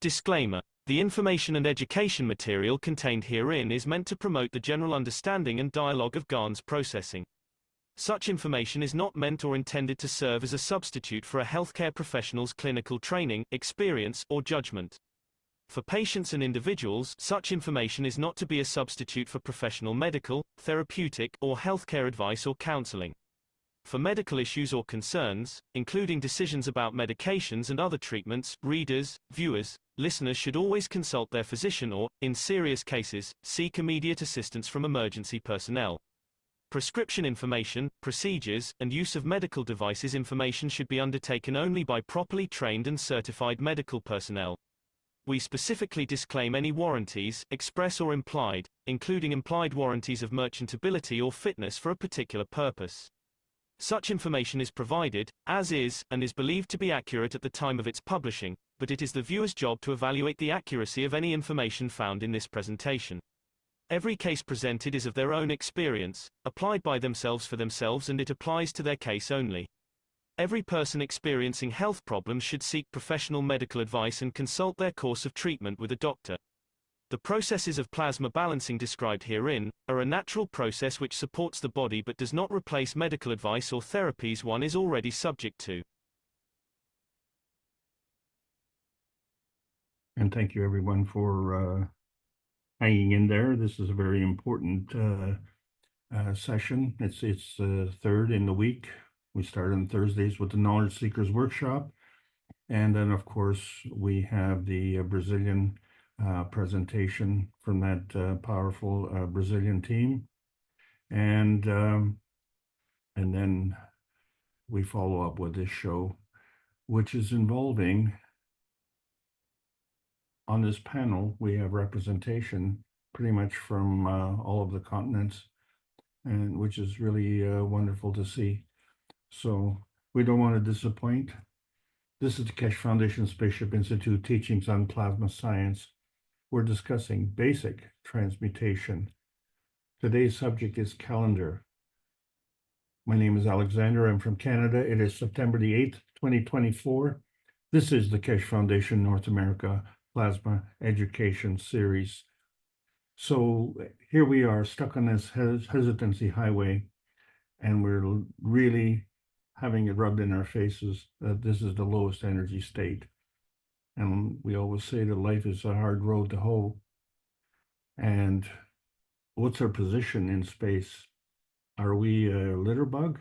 Disclaimer. The information and education material contained herein is meant to promote the general understanding and dialogue of GAN's processing. Such information is not meant or intended to serve as a substitute for a healthcare professional's clinical training, experience, or judgment. For patients and individuals, such information is not to be a substitute for professional medical, therapeutic, or healthcare advice or counseling. For medical issues or concerns, including decisions about medications and other treatments, readers, viewers, listeners should always consult their physician or, in serious cases, seek immediate assistance from emergency personnel. Prescription information, procedures, and use of medical devices information should be undertaken only by properly trained and certified medical personnel. We specifically disclaim any warranties, express or implied, including implied warranties of merchantability or fitness for a particular purpose. Such information is provided, as is, and is believed to be accurate at the time of its publishing, but it is the viewer's job to evaluate the accuracy of any information found in this presentation. Every case presented is of their own experience, applied by themselves for themselves, and it applies to their case only. Every person experiencing health problems should seek professional medical advice and consult their course of treatment with a doctor. The processes of plasma balancing described herein are a natural process which supports the body but does not replace medical advice or therapies one is already subject to. And thank you everyone for hanging in there. This is a very important session. It's third in the week. We start on Thursdays with the Knowledge Seekers Workshop. And then, of course, we have the Brazilian presentation from that powerful Brazilian team. And then we follow up with this show, which is involving, on this panel, we have representation pretty much from all of the continents, and which is really wonderful to see. So we don't want to disappoint. This is the Keshe Foundation Spaceship Institute teachings on plasma science. We're discussing basic transmutation. Today's subject is calendar. My name is Alexander. I'm from Canada. It is September the 8th, 2024. This is the Keshe Foundation North America Plasma Education Series. So here we are stuck on this hesitancy highway, and we're really having it rubbed in our faces that this is the lowest energy state. And we always say that life is a hard road to hoe. And what's our position in space? Are we a litter bug?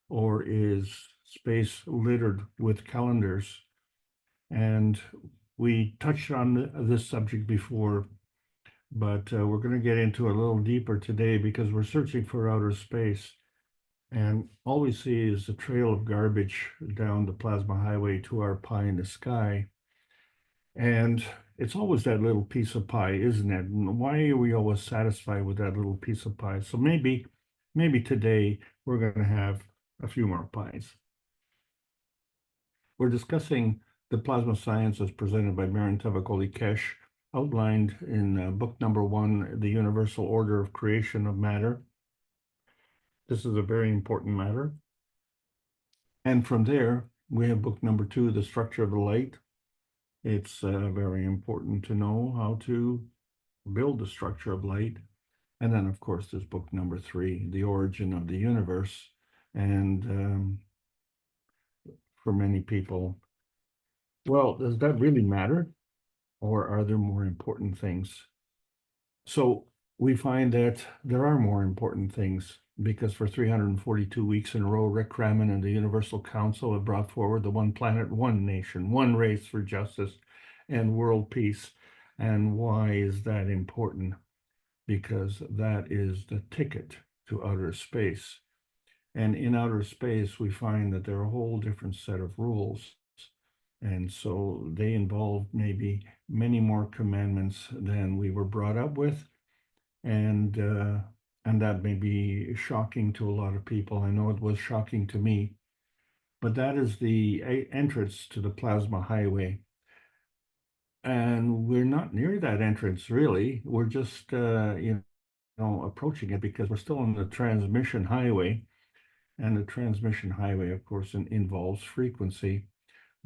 Or is space littered with calendars? And we touched on this subject before, but we're going to get into it a little deeper today because we're searching for outer space. And all we see is a trail of garbage down the plasma highway to our pie in the sky. And it's always that little piece of pie, isn't it? And why are we always satisfied with that little piece of pie? So maybe today we're going to have a few more pies. We're discussing the plasma science as presented by Marian Tavakoli Keshe, outlined in book number 1, The Universal Order of Creation of Matter. This is a very important matter. And from there, we have book number 2, The Structure of the Light. It's very important to know how to build the structure of light. And then, of course, there's book number 3, The Origin of the Universe. And for many people, well, does that really matter? Or are there more important things? So we find that there are more important things, because for 342 weeks in a row, Rick Crammon and the Universal Council have brought forward the one planet, one nation, one race for justice and world peace. And why is that important? Because that is the ticket to outer space. And in outer space, we find that there are a whole different set of rules. And so they involve maybe many more commandments than we were brought up with. And that may be shocking to a lot of people. I know it was shocking to me. But that is the entrance to the plasma highway. And we're not near that entrance, really. We're just, approaching it because we're still on the transmission highway. And the transmission highway, of course, involves frequency.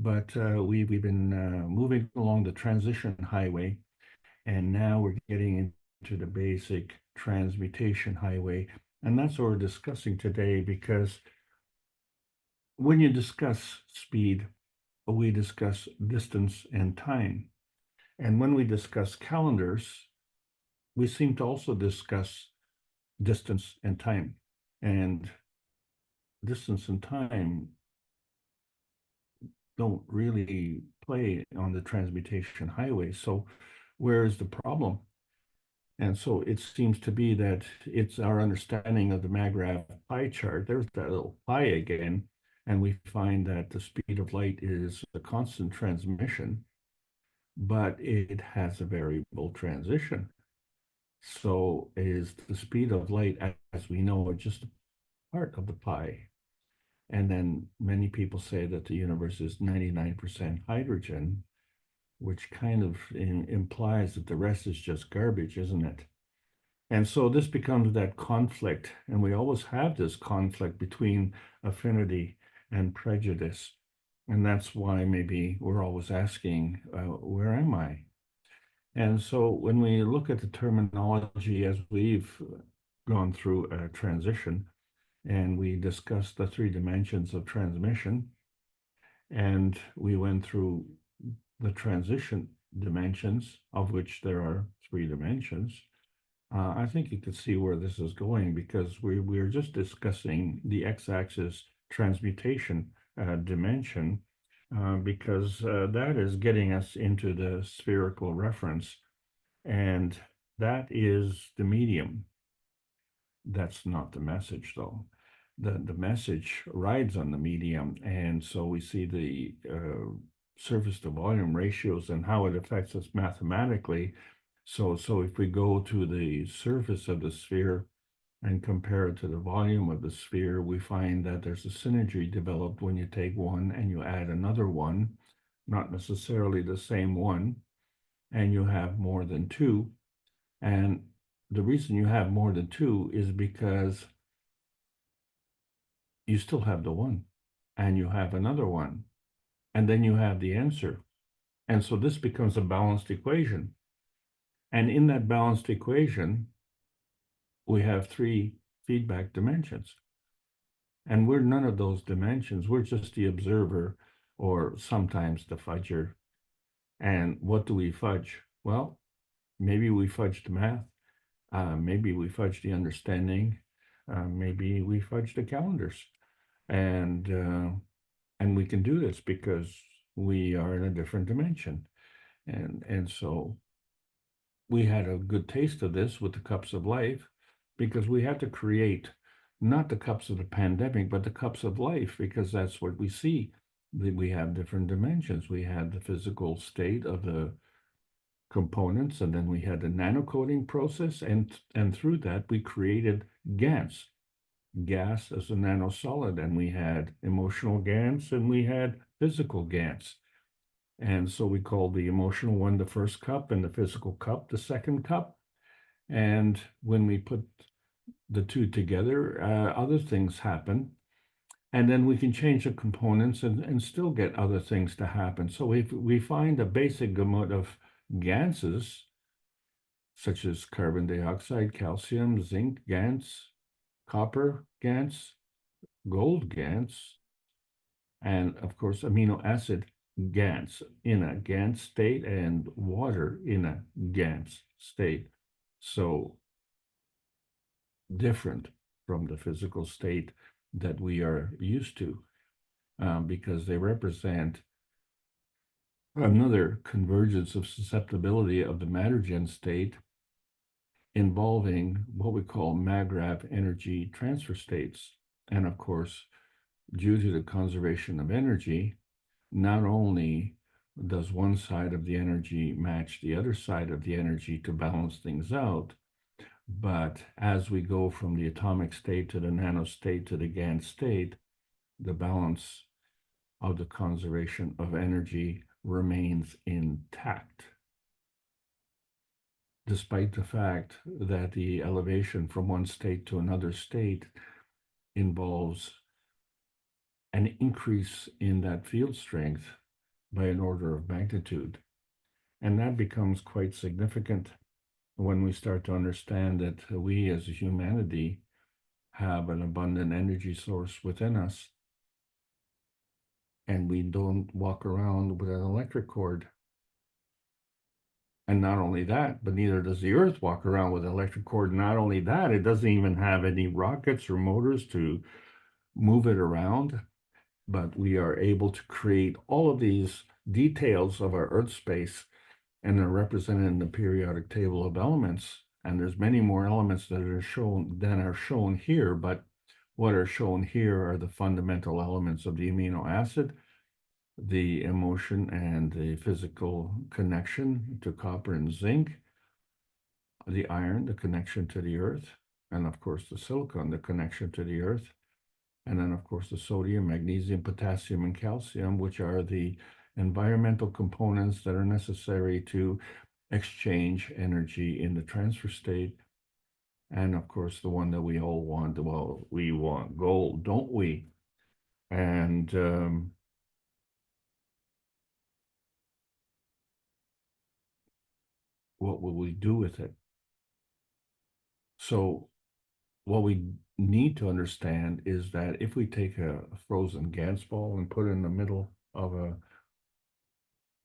but we've been moving along the transition highway, and now we're getting into the basic transmutation highway. And that's what we're discussing today, because when you discuss speed, we discuss distance and time. And when we discuss calendars, we seem to also discuss distance and time. And distance and time don't really play on the transmutation highway. So where is the problem? And so it seems to be that it's our understanding of the MAGRAPH pie chart. There's that little pie again. And we find that the speed of light is a constant transmission, but it has a variable transition. So is the speed of light, as we know, just a part of the pie? And then many people say that the universe is 99% hydrogen, which kind of implies that the rest is just garbage, isn't it? And so this becomes that conflict, and we always have this conflict between affinity and prejudice. And that's why maybe we're always asking, where am I? And so when we look at the terminology as we've gone through a transition, and we discussed the three dimensions of transmission, and we went through the transition dimensions, of which there are three dimensions. I think you could see where this is going, because we're just discussing the x-axis transmutation dimension, because that is getting us into the spherical reference, and that is the medium. That's not the message, though. The message rides on the medium, and so we see the surface to volume ratios and how it affects us mathematically. So if we go to the surface of the sphere and compare it to the volume of the sphere, we find that there's a synergy developed when you take one and you add another one, not necessarily the same one, and you have more than two. And the reason you have more than two is because you still have the one, and you have another one, and then you have the answer. And so this becomes a balanced equation. And in that balanced equation, we have three feedback dimensions. And we're none of those dimensions. We're just the observer, or sometimes the fudger. And what do we fudge? Well, maybe we fudge the math. Maybe we fudge the understanding. Maybe we fudge the calendars. And we can do this because we are in a different dimension. And so we had a good taste of this with the cups of life, because we had to create not the cups of the pandemic, but the cups of life, because that's what we see. We have different dimensions. We had the physical state of the components, and then we had the nanocoating process, and through that we created GANs. Gas as a nanosolid, and we had emotional GANs, and we had physical GANs. And so we called the emotional one the first cup, and the physical cup the second cup. And when we put the two together, other things happen. And then we can change the components and still get other things to happen. So if we find a basic gamut of ganses, such as carbon dioxide, calcium, zinc GANs, copper GANs, gold GANs, and of course amino acid GANs in a GANs state, and water in a GANs state. So different from the physical state that we are used to, because they represent another convergence of susceptibility of the matter-gen state, involving what we call MAGRAPH energy transfer states. And of course, due to the conservation of energy, not only does one side of the energy match the other side of the energy to balance things out, but as we go from the atomic state to the nano state to the GAN state, the balance of the conservation of energy remains intact, despite the fact that the elevation from one state to another state involves an increase in that field strength by an order of magnitude. And that becomes quite significant when we start to understand that we as a humanity have an abundant energy source within us, and we don't walk around with an electric cord. And not only that, but neither does the Earth walk around with an electric cord. Not only that, it doesn't even have any rockets or motors to move it around, but we are able to create all of these details of our Earth space, and they're represented in the periodic table of elements. And there's many more elements that are shown than are shown here, but what are shown here are the fundamental elements of the amino acid, the emotion and the physical connection to copper and zinc, the iron, the connection to the earth, and of course the silicon, the connection to the earth, and then of course the sodium, magnesium, potassium, and calcium, which are the environmental components that are necessary to exchange energy in the transfer state. And of course the one that we all want, well, we want gold, don't we? And what will we do with it? So what we need to understand is that if we take a frozen Gans ball and put it in the middle of a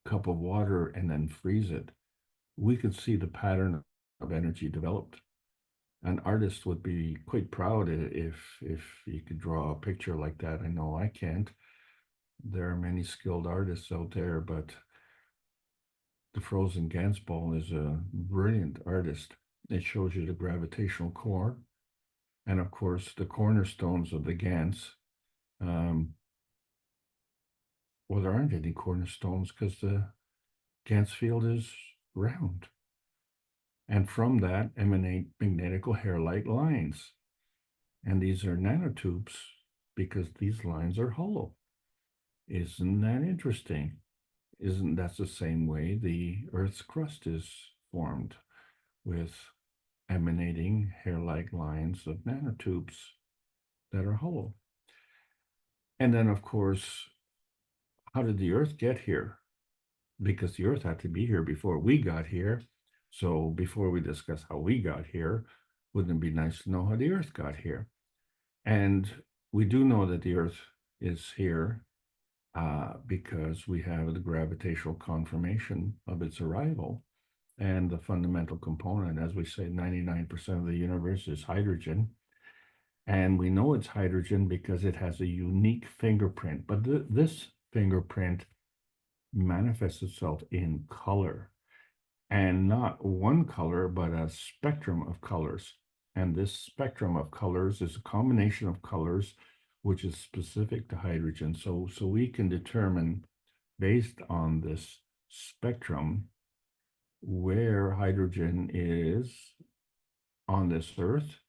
cup of water and then freeze it, we could see the pattern of energy developed. An artist would be quite proud if you could draw a picture like that. I know I can't. There are many skilled artists out there, but the frozen Gans ball is a brilliant artist. It shows you the gravitational core, and of course the cornerstones of the Gans. Well, there aren't any cornerstones because the Gans field is round. And from that emanate magnetical hair-like lines. And these are nanotubes because these lines are hollow. Isn't that interesting? Isn't that the same way the Earth's crust is formed, with emanating hair-like lines of nanotubes that are hollow? And then, of course, how did the Earth get here? Because the Earth had to be here before we got here. So before we discuss how we got here, wouldn't it be nice to know how the Earth got here? And we do know that the Earth is here because we have the gravitational confirmation of its arrival. And the fundamental component, as we say, 99% of the universe is hydrogen. And we know it's hydrogen because it has a unique fingerprint. But this fingerprint manifests itself in color, and not one color, but a spectrum of colors. And this spectrum of colors is a combination of colors which is specific to hydrogen. So we can determine, based on this spectrum, where hydrogen is on this earth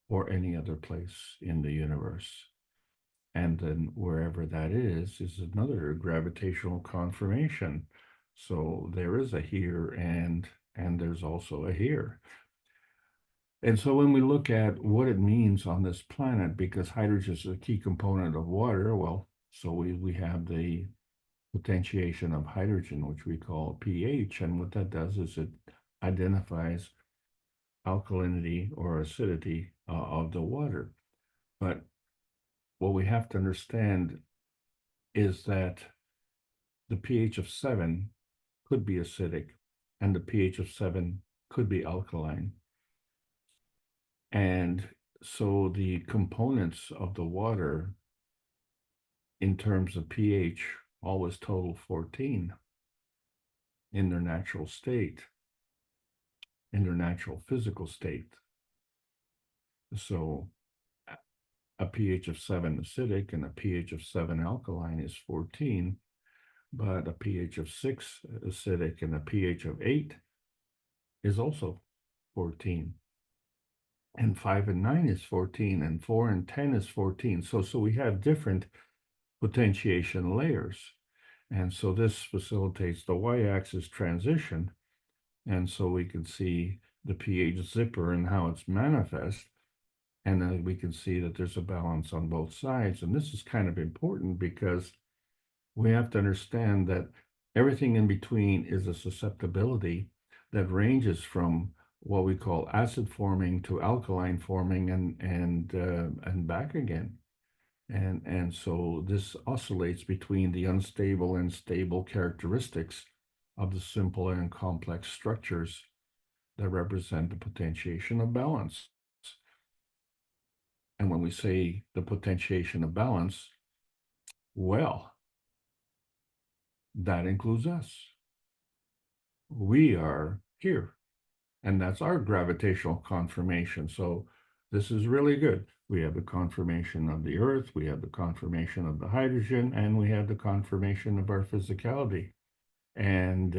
or any other place in the universe. And then wherever that is another gravitational confirmation. So there is a here and there's also a here. And so when we look at what it means on this planet, because hydrogen is a key component of water, well, so we have the potentiation of hydrogen, which we call pH. And what that does is it identifies alkalinity or acidity of the water. But what we have to understand is that the pH of 7 could be acidic, and the pH of 7 could be alkaline. And so the components of the water in terms of pH always total 14 in their natural state, in their natural physical state. So a pH of 7 acidic and a pH of 7 alkaline is 14, but a pH of 6 acidic and a pH of 8 is also 14. And 5 and 9 is 14, and 4 and 10 is 14. So we have different potentiation layers. And so this facilitates the y-axis transition. And so we can see the pH zipper and how it's manifest. And then we can see that there's a balance on both sides. And this is kind of important because we have to understand that everything in between is a susceptibility that ranges from what we call acid forming to alkaline forming and back again. And so this oscillates between the unstable and stable characteristics of the simple and complex structures that represent the potentiation of balance. And when we say the potentiation of balance, well, that includes us. We are here, and that's our gravitational conformation. So this is really good. We have the conformation of the Earth, we have the conformation of the hydrogen, and we have the conformation of our physicality. And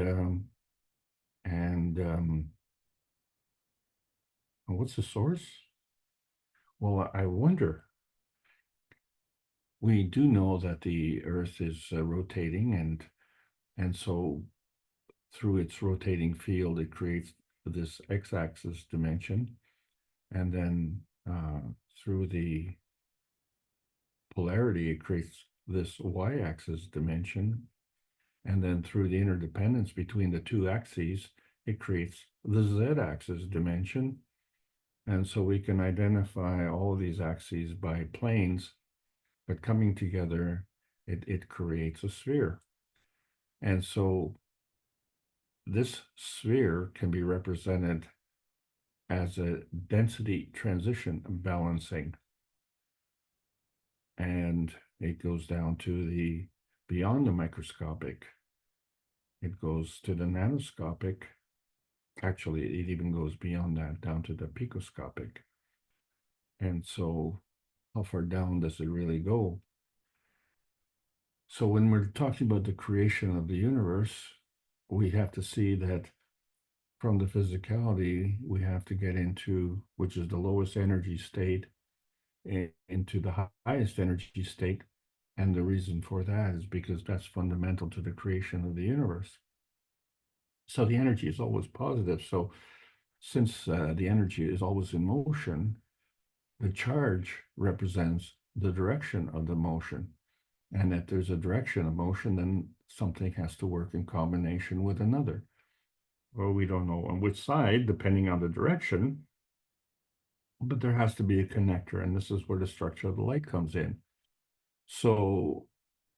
what's the source? Well, I wonder. We do know that the Earth is rotating, and so through its rotating field, it creates this x-axis dimension, and then through the polarity, it creates this y-axis dimension, and then through the interdependence between the two axes, it creates the z-axis dimension. And so we can identify all of these axes by planes, but coming together, it creates a sphere. And so this sphere can be represented as a density transition balancing. And it goes down to the beyond the microscopic. It goes to the nanoscopic. Actually, it even goes beyond that, down to the picoscopic. And so how far down does it really go? So when we're talking about the creation of the universe, we have to see that from the physicality, we have to get into, which is the lowest energy state, into the highest energy state. And the reason for that is because that's fundamental to the creation of the universe. So the energy is always positive. So since the energy is always in motion, the charge represents the direction of the motion. And if there's a direction of motion, then something has to work in combination with another. Well, we don't know on which side, depending on the direction, but there has to be a connector, and this is where the structure of the light comes in. So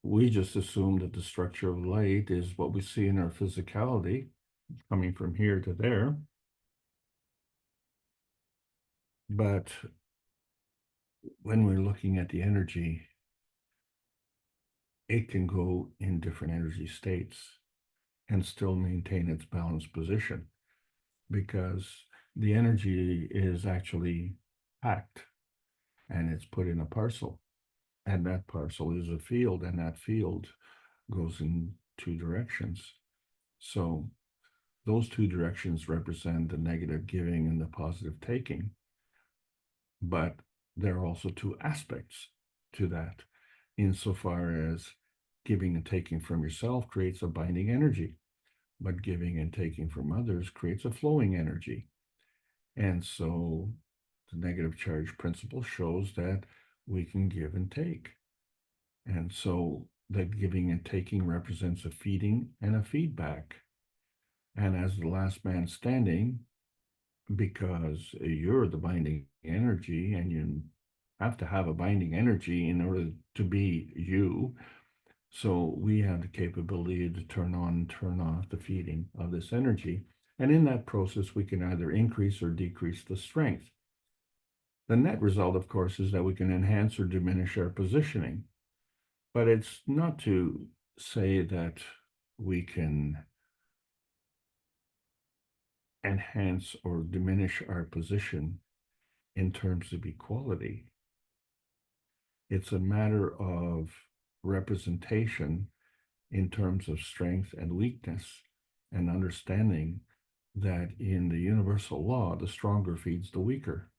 we just assume that the structure of light is what we see in our physicality, coming from here to there. But when we're looking at the energy, it can go in different energy states and still maintain its balanced position, because the energy is actually packed and it's put in a parcel, and that parcel is a field, and that field goes in two directions. So those two directions represent the negative giving and the positive taking, but there are also two aspects to that, insofar as giving and taking from yourself creates a binding energy, but giving and taking from others creates a flowing energy. And so the negative charge principle shows that we can give and take. And so that giving and taking represents a feeding and a feedback. And as the last man standing, because you're the binding energy and you have to have a binding energy in order to be you. So we have the capability to turn on and turn off the feeding of this energy. And in that process, we can either increase or decrease the strength. The net result, of course, is that we can enhance or diminish our positioning. But it's not to say that we can enhance or diminish our position in terms of equality. It's a matter of representation in terms of strength and weakness, and understanding that in the universal law, the stronger feeds the weaker.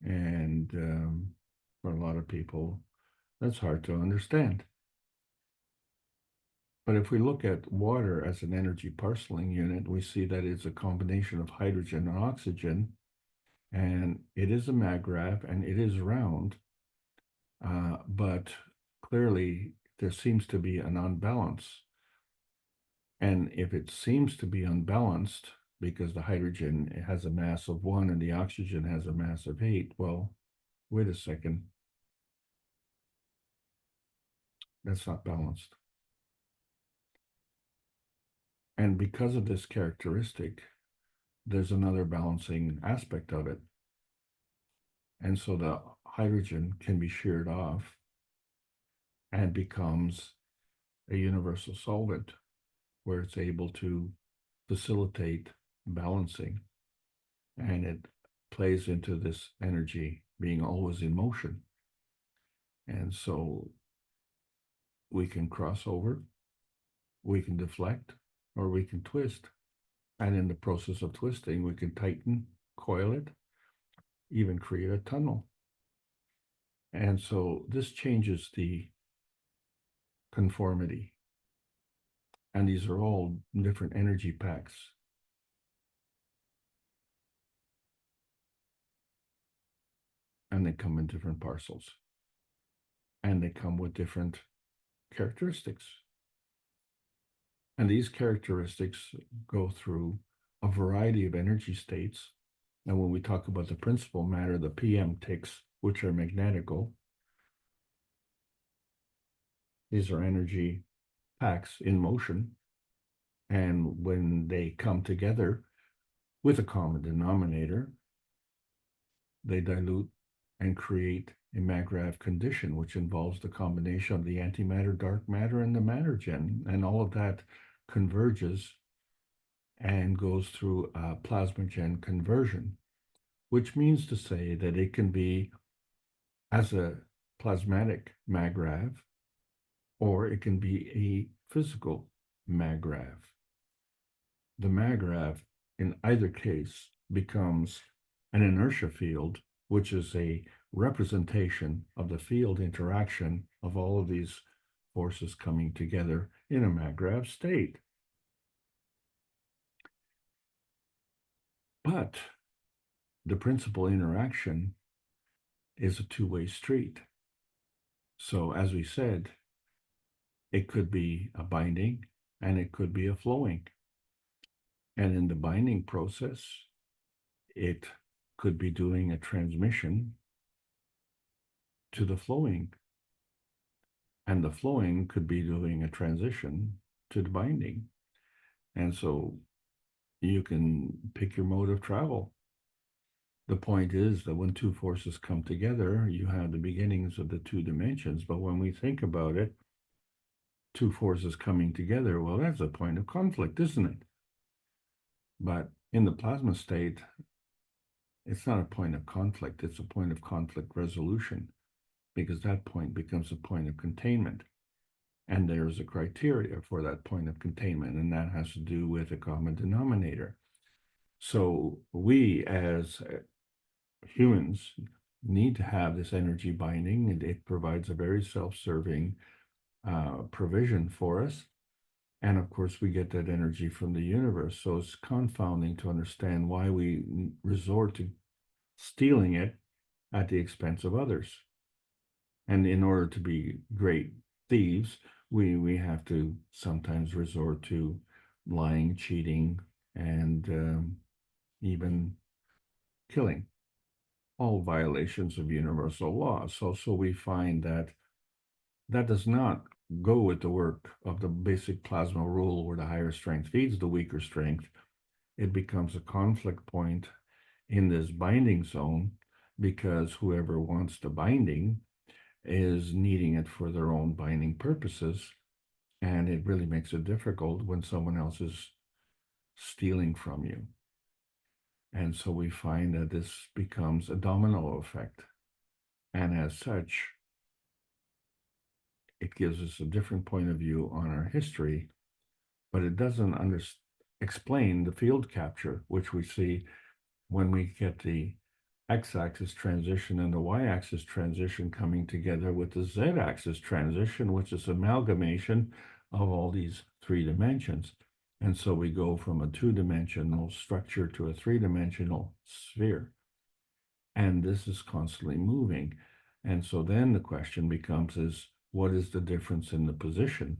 And for a lot of people, that's hard to understand. But if we look at water as an energy parceling unit, we see that it's a combination of hydrogen and oxygen, and it is a maggrav and it is round, but clearly there seems to be an unbalance. And if it seems to be unbalanced because the hydrogen has a mass of 1 and the oxygen has a mass of 8, well, wait a second. That's not balanced. And because of this characteristic, there's another balancing aspect of it. And so the hydrogen can be sheared off and becomes a universal solvent where it's able to facilitate balancing. And it plays into this energy being always in motion. And so we can cross over, we can deflect, or we can twist. And in the process of twisting, we can tighten, coil it, even create a tunnel. And so this changes the conformity. And these are all different energy packs. And they come in different parcels. And they come with different characteristics. And these characteristics go through a variety of energy states. And when we talk about the principal matter, the PM ticks, which are magnetical, these are energy packs in motion. And when they come together with a common denominator, they dilute and create a MAGRAV condition, which involves the combination of the antimatter, dark matter, and the mattergen. And all of that converges and goes through a plasmagen conversion, which means to say that it can be as a plasmatic MAGRAV, or it can be a physical MAGRAV. The MAGRAV, in either case, becomes an inertia field, which is a representation of the field interaction of all of these forces coming together in a MAGRAV state. But the principal interaction is a two-way street. So as we said, it could be a binding and it could be a flowing. And in the binding process, it could be doing a transmission to the flowing. And the flowing could be doing a transition to the binding. And so you can pick your mode of travel. The point is that when two forces come together, you have the beginnings of the two dimensions. But when we think about it, two forces coming together, well, that's a point of conflict, isn't it? But in the plasma state, it's not a point of conflict, it's a point of conflict resolution, because that point becomes a point of containment. And there's a criteria for that point of containment, and that has to do with a common denominator. So we as humans need to have this energy binding, and it provides a very self-serving provision for us. And of course, we get that energy from the universe. So it's confounding to understand why we resort to stealing it at the expense of others. And in order to be great thieves, we have to sometimes resort to lying, cheating, and even killing, all violations of universal law. So we find that that does not go with the work of the basic plasma rule, where the higher strength feeds the weaker strength. It becomes a conflict point in this binding zone, because whoever wants the binding is needing it for their own binding purposes. And it really makes it difficult when someone else is stealing from you. And so we find that this becomes a domino effect. And as such, it gives us a different point of view on our history, but it doesn't explain the field capture, which we see when we get the x-axis transition and the y-axis transition coming together with the z-axis transition, which is amalgamation of all these three dimensions. And so we go from a two-dimensional structure to a three-dimensional sphere. And this is constantly moving. And so then the question becomes is, what is the difference in the position?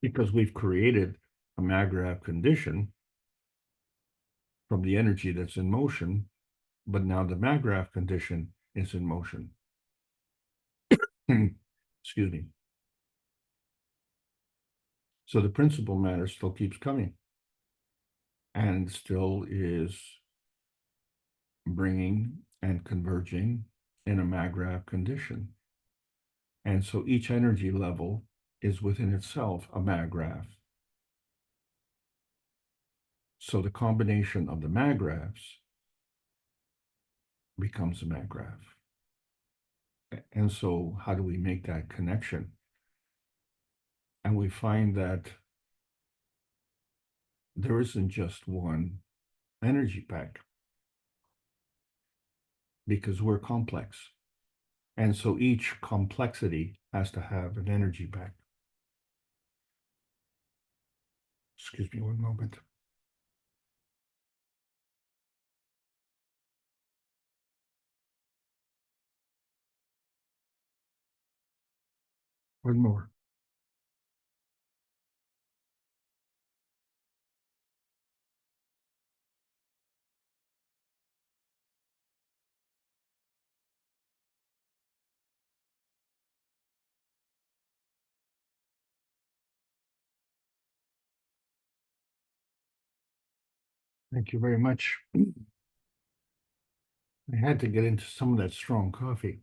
Because we've created a maggrav condition from the energy that's in motion, but now the maggrav condition is in motion. Excuse me. So the principal matter still keeps coming and still is bringing and converging in a maggrav condition. And so each energy level is within itself a maggrav. So the combination of the maggravs becomes a maggrav. And so how do we make that connection? And we find that there isn't just one energy pack because we're complex. And so each complexity has to have an energy pack. Excuse me one moment. One more. Thank you very much. I had to get into some of that strong coffee.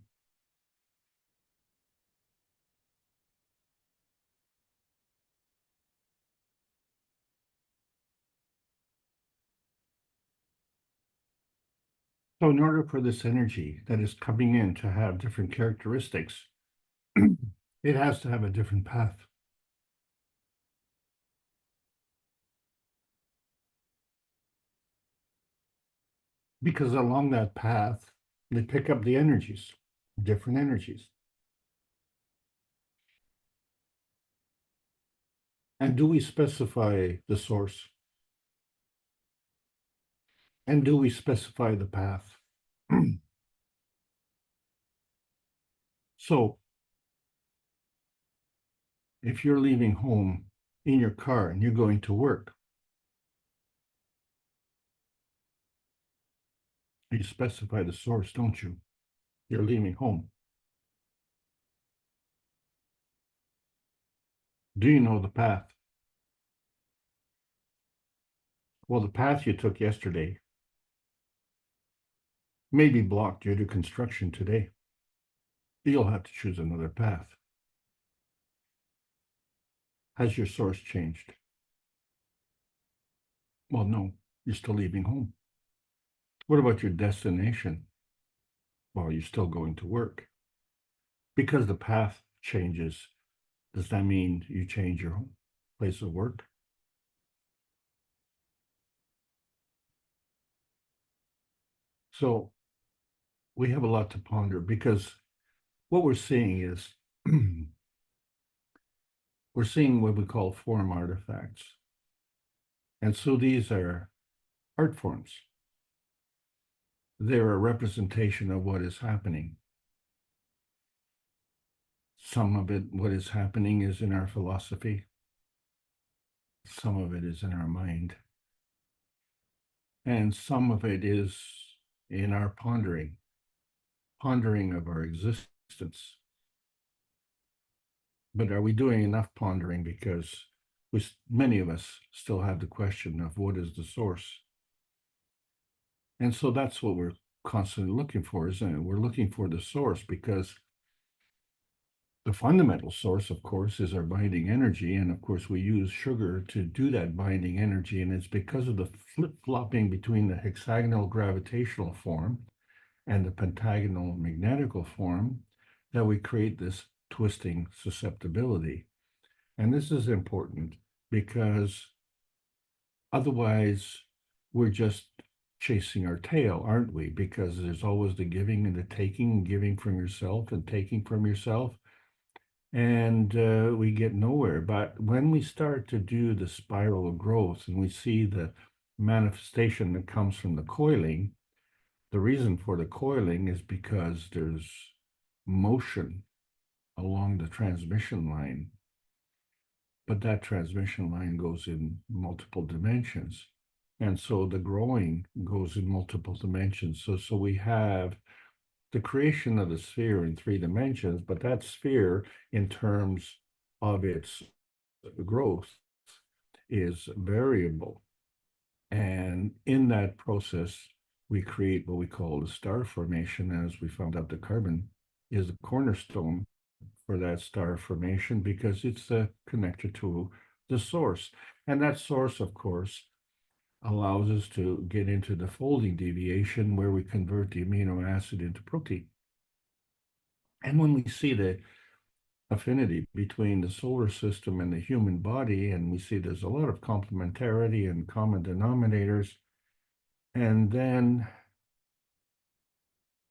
So in order for this energy that is coming in to have different characteristics, it has to have a different path. Because along that path, they pick up the energies, different energies. And do we specify the source? And do we specify the path? So if you're leaving home in your car and you're going to work, you specify the source, don't you? You're leaving home. Do you know the path? Well, the path you took yesterday may be blocked due to construction today. You'll have to choose another path. Has your source changed? Well, no, you're still leaving home. What about your destination? Well, you're still going to work. Because the path changes, does that mean you change your place of work? So we have a lot to ponder because what we're seeing is we're seeing what we call form artifacts. And so these are art forms. They're a representation of what is happening. Some of it, what is happening, is in our philosophy. Some of it is in our mind. And some of it is in our pondering of our existence. But are we doing enough pondering? Because many of us still have the question of what is the source? And so that's what we're constantly looking for, isn't it? We're looking for the source because the fundamental source, of course, is our binding energy. And of course, we use sugar to do that binding energy. And it's because of the flip-flopping between the hexagonal gravitational form and the pentagonal magnetical form that we create this twisting susceptibility. And this is important because otherwise we're just chasing our tail, aren't we? Because there's always the giving and the taking, giving from yourself and taking from yourself. And we get nowhere. But when we start to do the spiral of growth and we see the manifestation that comes from the coiling, the reason for the coiling is because there's motion along the transmission line, but that transmission line goes in multiple dimensions. And so the growing goes in multiple dimensions. So we have the creation of the sphere in 3 dimensions, but that sphere, in terms of its growth, is variable. And in that process, we create what we call the star formation, as we found out the carbon is the cornerstone for that star formation because it's the connector to the source. And that source, of course, allows us to get into the folding deviation where we convert the amino acid into protein. And when we see the affinity between the solar system and the human body, and we see there's a lot of complementarity and common denominators, and then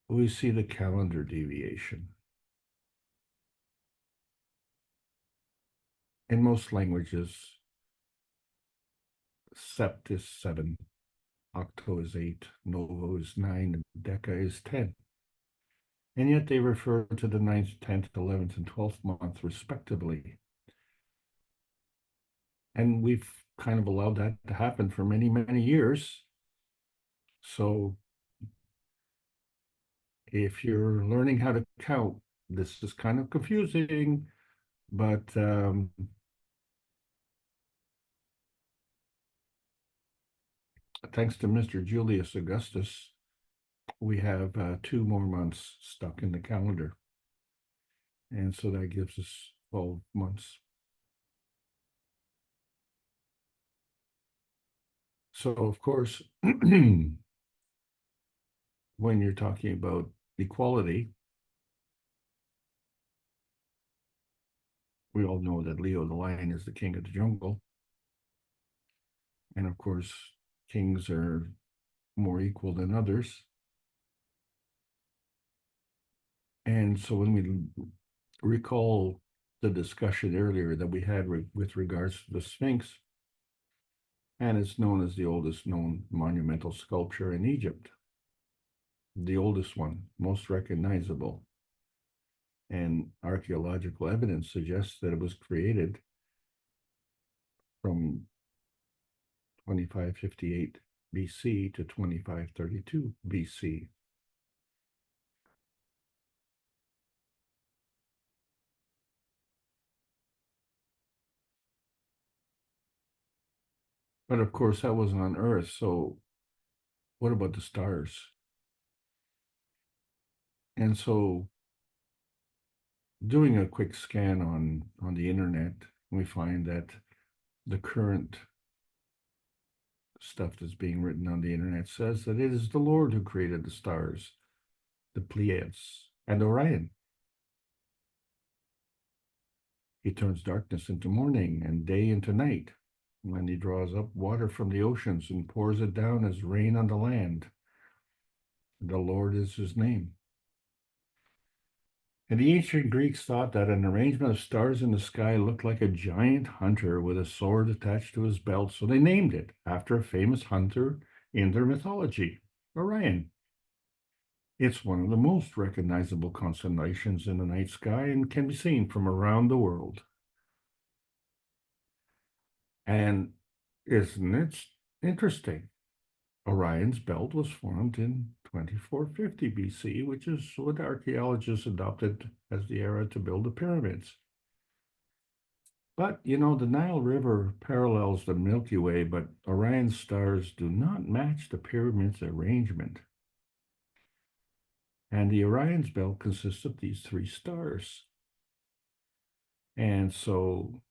we see the calendar deviation. In most languages, sept is 7, octo is 8, novo is 9, and deca is 10. And yet they refer to the 9th, 10th, 11th, and 12th month respectively. And we've kind of allowed that to happen for many, many years. So if you're learning how to count, this is kind of confusing, but thanks to Mr. Julius Augustus, we have 2 more months stuck in the calendar. And so that gives us 12 months. So, of course, when you're talking about equality, we all know that Leo the lion is the king of the jungle. And of course, kings are more equal than others. And so when we recall the discussion earlier that we had with regards to the Sphinx, and it's known as the oldest known monumental sculpture in Egypt, the oldest one, most recognizable. And archaeological evidence suggests that it was created from 2558 BC to 2532 BC. But of course, that was on Earth. So what about the stars? And so doing a quick scan on the internet, we find that the current stuff that's being written on the internet says that it is the Lord who created the stars, the Pleiades, and Orion. He turns darkness into morning and day into night when he draws up water from the oceans and pours it down as rain on the land. The Lord is his name. And the ancient Greeks thought that an arrangement of stars in the sky looked like a giant hunter with a sword attached to his belt, so they named it after a famous hunter in their mythology, Orion. It's one of the most recognizable constellations in the night sky and can be seen from around the world. And isn't it interesting? Orion's belt was formed in 2450 BC, which is what archaeologists adopted as the era to build the pyramids. But, you know, the Nile River parallels the Milky Way, but Orion's stars do not match the pyramid's arrangement. And the Orion's belt consists of these 3 stars. And so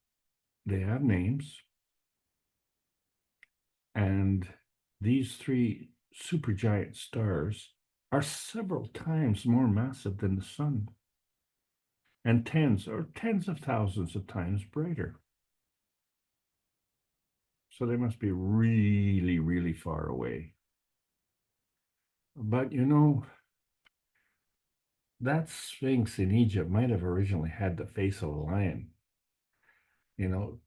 they have names. And these 3 supergiant stars are several times more massive than the sun, and tens of thousands of times brighter. So they must be really, really far away. But you know, that Sphinx in Egypt might have originally had the face of a lion, you know,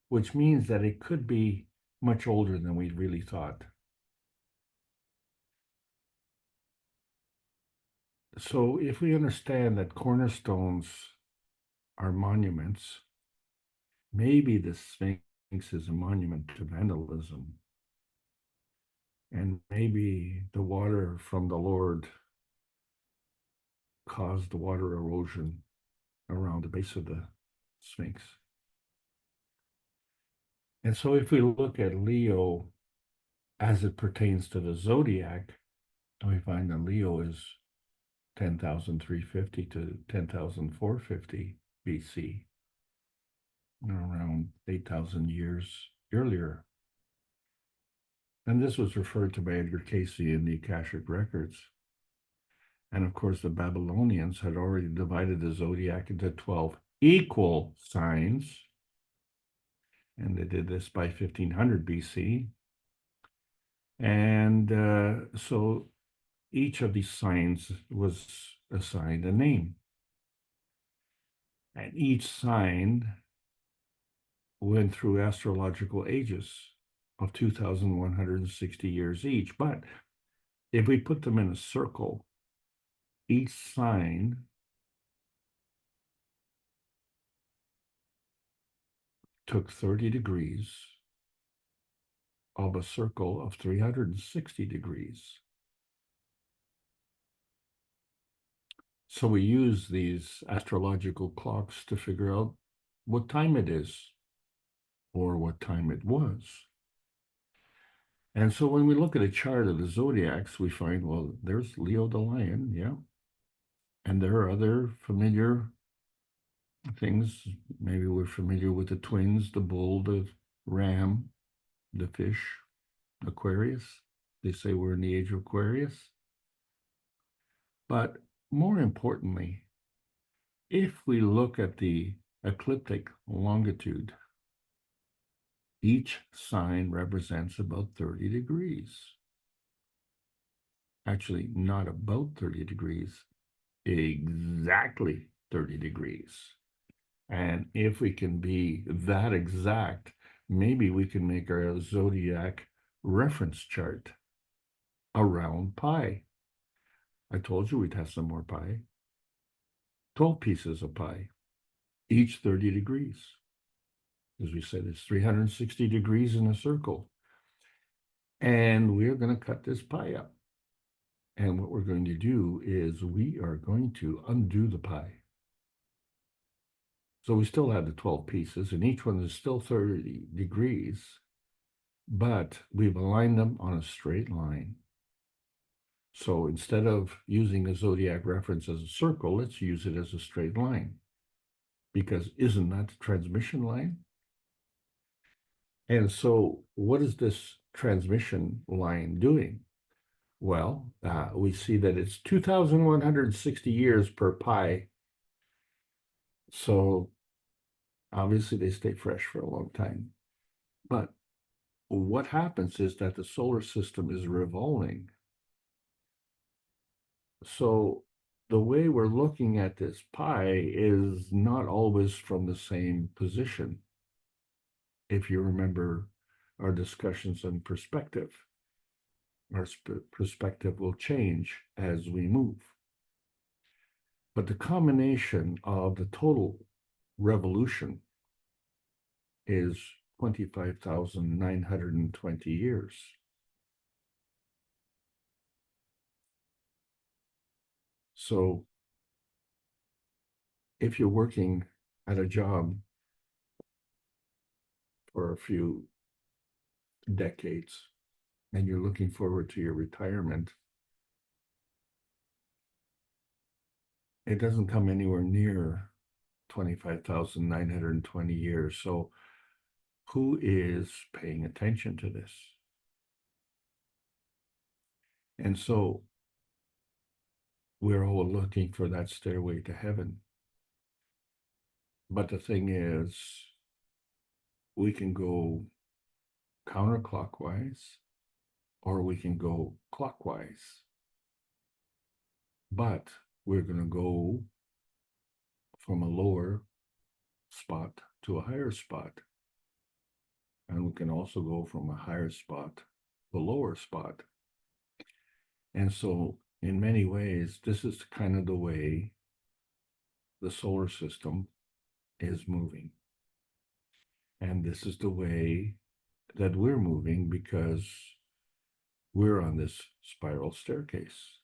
which means that it could be much older than we really thought. So if we understand that cornerstones are monuments, maybe the Sphinx is a monument to vandalism. And maybe the water from the Lord caused the water erosion around the base of the Sphinx. And so if we look at Leo as it pertains to the zodiac, we find that Leo is 10,350 to 10,450 BC, around 8,000 years earlier. And this was referred to by Edgar Casey in the Akashic Records. And of course, the Babylonians had already divided the zodiac into 12 equal signs. And they did this by 1500 BC. And so each of these signs was assigned a name. And each sign went through astrological ages of 2,160 years each. But if we put them in a circle, each sign took 30 degrees of a circle of 360 degrees. So we use these astrological clocks to figure out what time it is or what time it was. And so when we look at a chart of the zodiacs, we find, well, there's Leo the lion, yeah. And there are other familiar things. Maybe we're familiar with the twins, the bull, the ram, the fish, Aquarius. They say we're in the age of Aquarius. But more importantly, if we look at the ecliptic longitude, each sign represents about 30 degrees. Actually, not about 30 degrees, exactly 30 degrees. And if we can be that exact, maybe we can make our zodiac reference chart around pi. I told you we'd have some more pi. 12 pieces of pi, each 30 degrees. As we said, it's 360 degrees in a circle. And we're going to cut this pi up. And what we're going to do is we are going to undo the pi. So we still have the 12 pieces, and each one is still 30 degrees, but we've aligned them on a straight line. So instead of using the zodiac reference as a circle, let's use it as a straight line. Because isn't that the transmission line? And so what is this transmission line doing? Well, we see that it's 2,160 years per pi. So obviously they stay fresh for a long time. But what happens is that the solar system is revolving. So the way we're looking at this pi is not always from the same position. If you remember our discussions on perspective, our perspective will change as we move. But the combination of the total revolution is 25,920 years. So if you're working at a job for a few decades and you're looking forward to your retirement, it doesn't come anywhere near 25,920 years. So who is paying attention to this? And so we're all looking for that stairway to heaven. But the thing is, we can go counterclockwise or we can go clockwise. But we're going to go from a lower spot to a higher spot. And we can also go from a higher spot to a lower spot. And so in many ways, this is kind of the way the solar system is moving. And this is the way that we're moving because we're on this spiral staircase,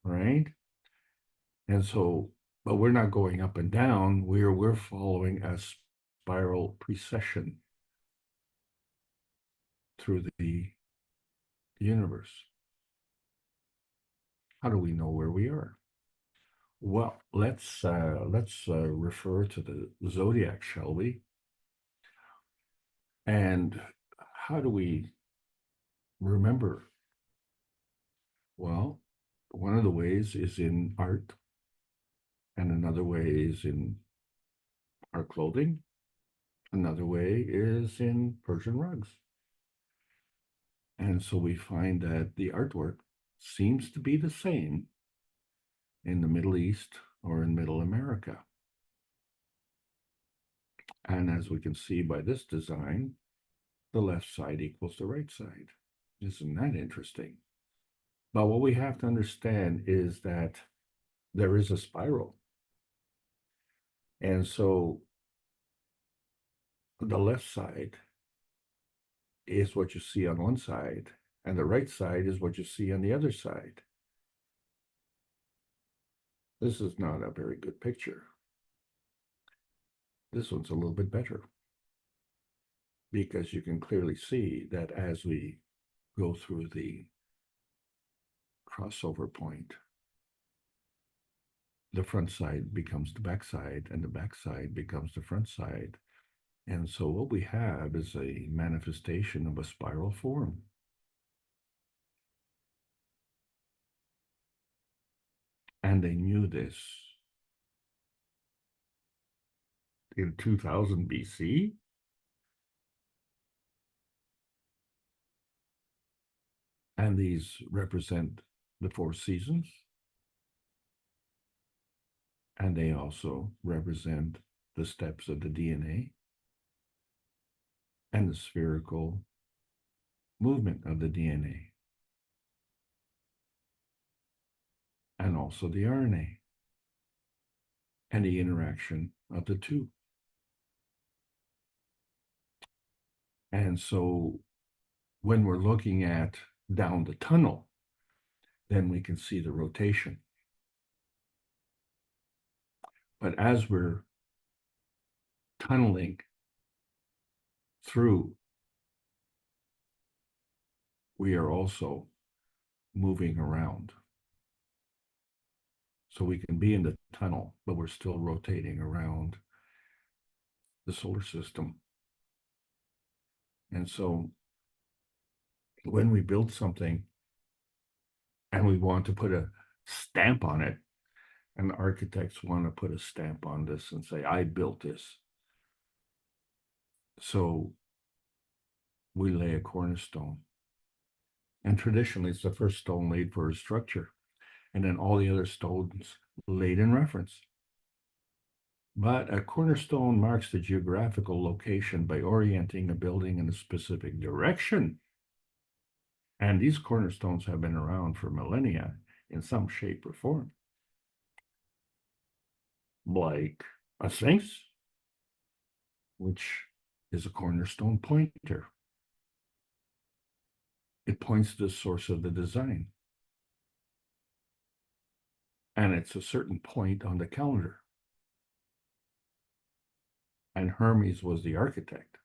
right? And so, but we're not going up and down. We're following a spiral precession through the universe. How do we know where we are? Well, let's refer to the zodiac, shall we? And how do we remember? Well, one of the ways is in art, and another way is in our clothing. Another way is in Persian rugs. And so we find that the artwork seems to be the same in the Middle East or in Middle America. And as we can see by this design, the left side equals the right side. Isn't that interesting? But what we have to understand is that there is a spiral. And so the left side is what you see on one side, and the right side is what you see on the other side. This is not a very good picture. This one's a little bit better because you can clearly see that as we go through the crossover point, the front side becomes the back side, and the back side becomes the front side. And so what we have is a manifestation of a spiral form. And they knew this in 2000 BC. And these represent the four seasons. And they also represent the steps of the DNA and the spherical movement of the DNA. And also the RNA and the interaction of the two. And so when we're looking at down the tunnel, then we can see the rotation. But as we're tunneling through, we are also moving around. So we can be in the tunnel, but we're still rotating around the solar system. And so when we build something and we want to put a stamp on it, and the architects want to put a stamp on this and say, I built this. So we lay a cornerstone. And traditionally, it's the first stone laid for a structure, and then all the other stones laid in reference. But a cornerstone marks the geographical location by orienting a building in a specific direction. And these cornerstones have been around for millennia in some shape or form. Like a sphinx, which is a cornerstone pointer. It points to the source of the design. And it's a certain point on the calendar. And Hermes was the architect.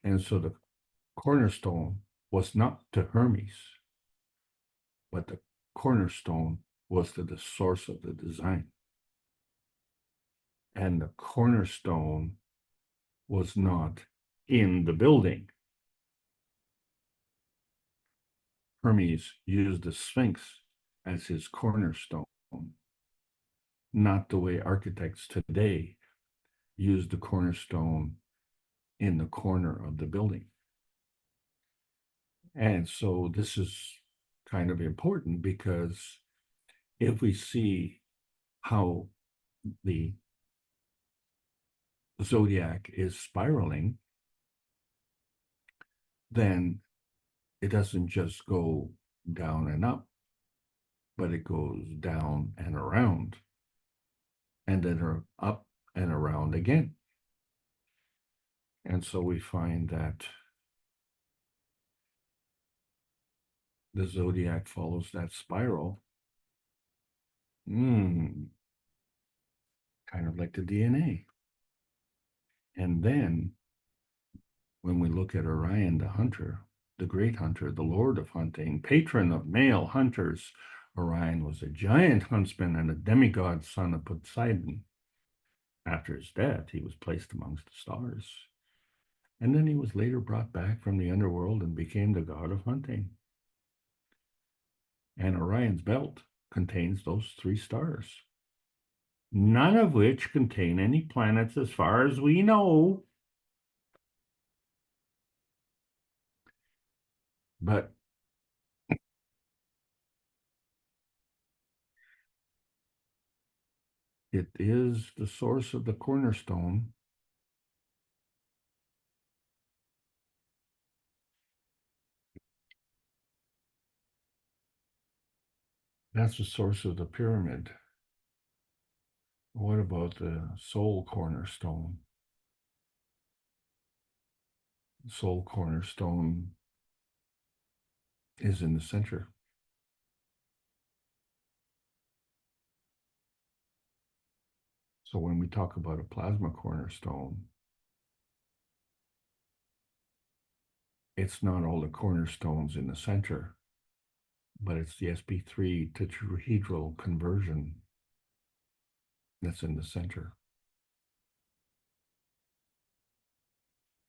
And so the cornerstone was not to Hermes, but the cornerstone was to the source of the design. And the cornerstone was not in the building. Hermes used the Sphinx as his cornerstone, not the way architects today use the cornerstone in the corner of the building. And so this is kind of important because if we see how the zodiac is spiraling, then it doesn't just go down and up, but it goes down and around, and then up and around again. And so we find that the zodiac follows that spiral, kind of like the DNA. And then when we look at Orion, the hunter, the great hunter, the lord of hunting, patron of male hunters, Orion was a giant huntsman and a demigod son of Poseidon. After his death, he was placed amongst the stars. And then he was later brought back from the underworld and became the god of hunting. And Orion's belt contains those 3 stars, none of which contain any planets as far as we know. But it is the source of the cornerstone. That's the source of the pyramid. What about the soul cornerstone? The soul cornerstone is in the center. So when we talk about a plasma cornerstone, it's not all the cornerstones in the center, but it's the sp3 tetrahedral conversion that's in the center.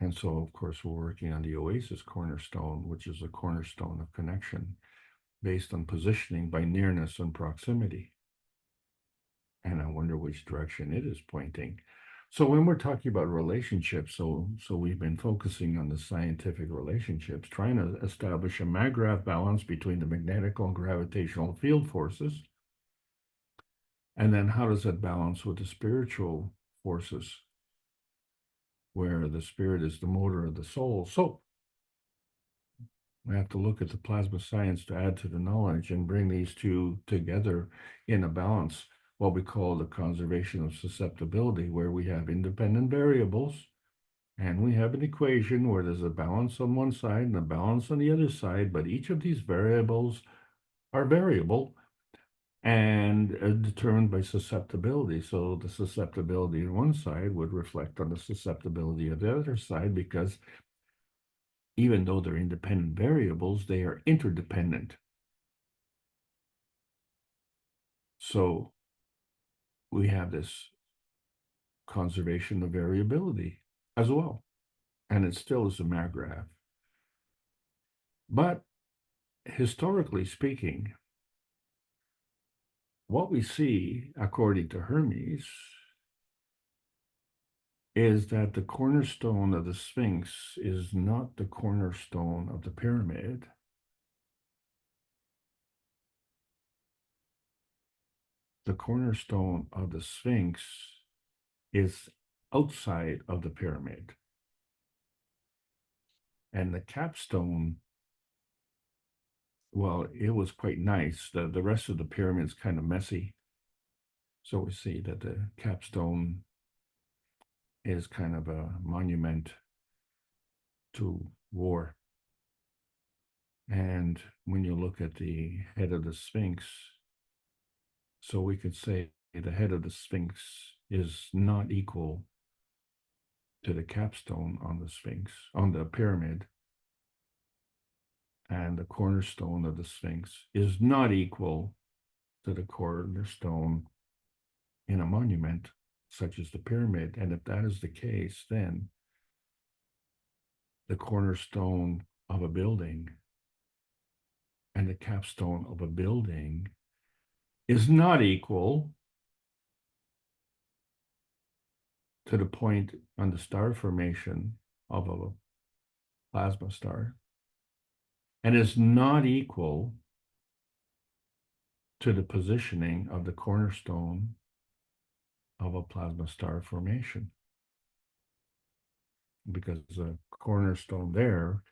And so, of course, we're working on the Oasis cornerstone, which is a cornerstone of connection based on positioning by nearness and proximity. And I wonder which direction it is pointing. So when we're talking about relationships, so we've been focusing on the scientific relationships, trying to establish a Maggrath balance between the magnetical and gravitational field forces. And then how does that balance with the spiritual forces, where the spirit is the motor of the soul? So we have to look at the plasma science to add to the knowledge and bring these 2 together in a balance, what we call the conservation of susceptibility, where we have independent variables and we have an equation where there's a balance on one side and a balance on the other side, but each of these variables are variable and determined by susceptibility. So the susceptibility on one side would reflect on the susceptibility of the other side, because even though they're independent variables, they are interdependent. So we have this conservation of variability as well. And it still is a Maggrath. But historically speaking, what we see, according to Hermes, is that the cornerstone of the Sphinx is not the cornerstone of the pyramid. The cornerstone of the Sphinx is outside of the pyramid. And the capstone, well, it was quite nice. The rest of the pyramid is kind of messy. So we see that the capstone is kind of a monument to war. And when you look at the head of the Sphinx, so we could say the head of the Sphinx is not equal to the capstone on the Sphinx, on the pyramid. And the cornerstone of the Sphinx is not equal to the cornerstone in a monument such as the pyramid. And if that is the case, then the cornerstone of a building and the capstone of a building is not equal to the point on the star formation of a plasma star, and is not equal to the positioning of the cornerstone of a plasma star formation, because the cornerstone there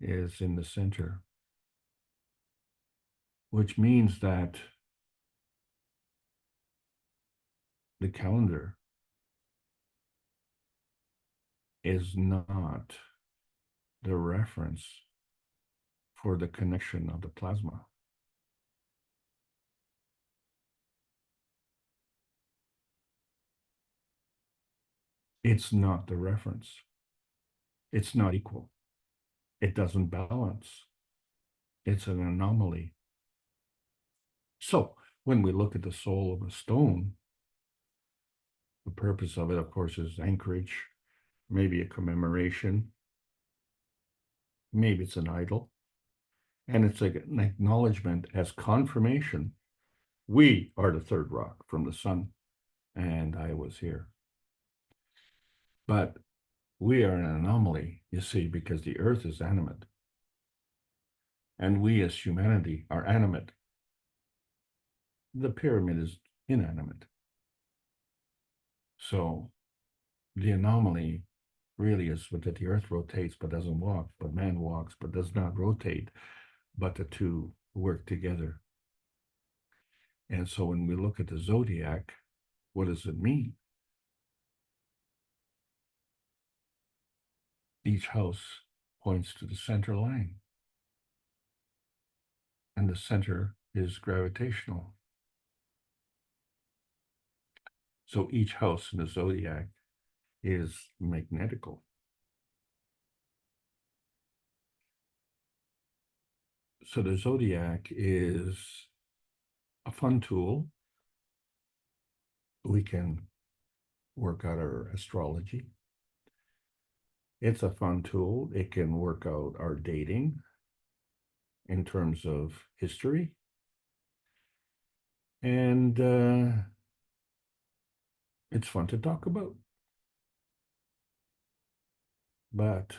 is in the center. which means that the calendar is not the reference for the connection of the plasma. It's not the reference. It's not equal. It doesn't balance. It's an anomaly. So when we look at the soul of a stone, the purpose of it, of course, is anchorage, maybe a commemoration, maybe it's an idol, and it's like an acknowledgement as confirmation. We are the third rock from the sun, and I was here. But we are an anomaly, you see, because the earth is animate. And we as humanity are animate. The pyramid is inanimate. So the anomaly really is that the earth rotates but doesn't walk, but man walks but does not rotate, but the two work together. And so when we look at the zodiac, what does it mean? Each house points to the center line, and the center is gravitational. So each house in the zodiac is magnetical. So the zodiac is a fun tool. We can work out our astrology. It's a fun tool. It can work out our dating in terms of history. And it's fun to talk about. But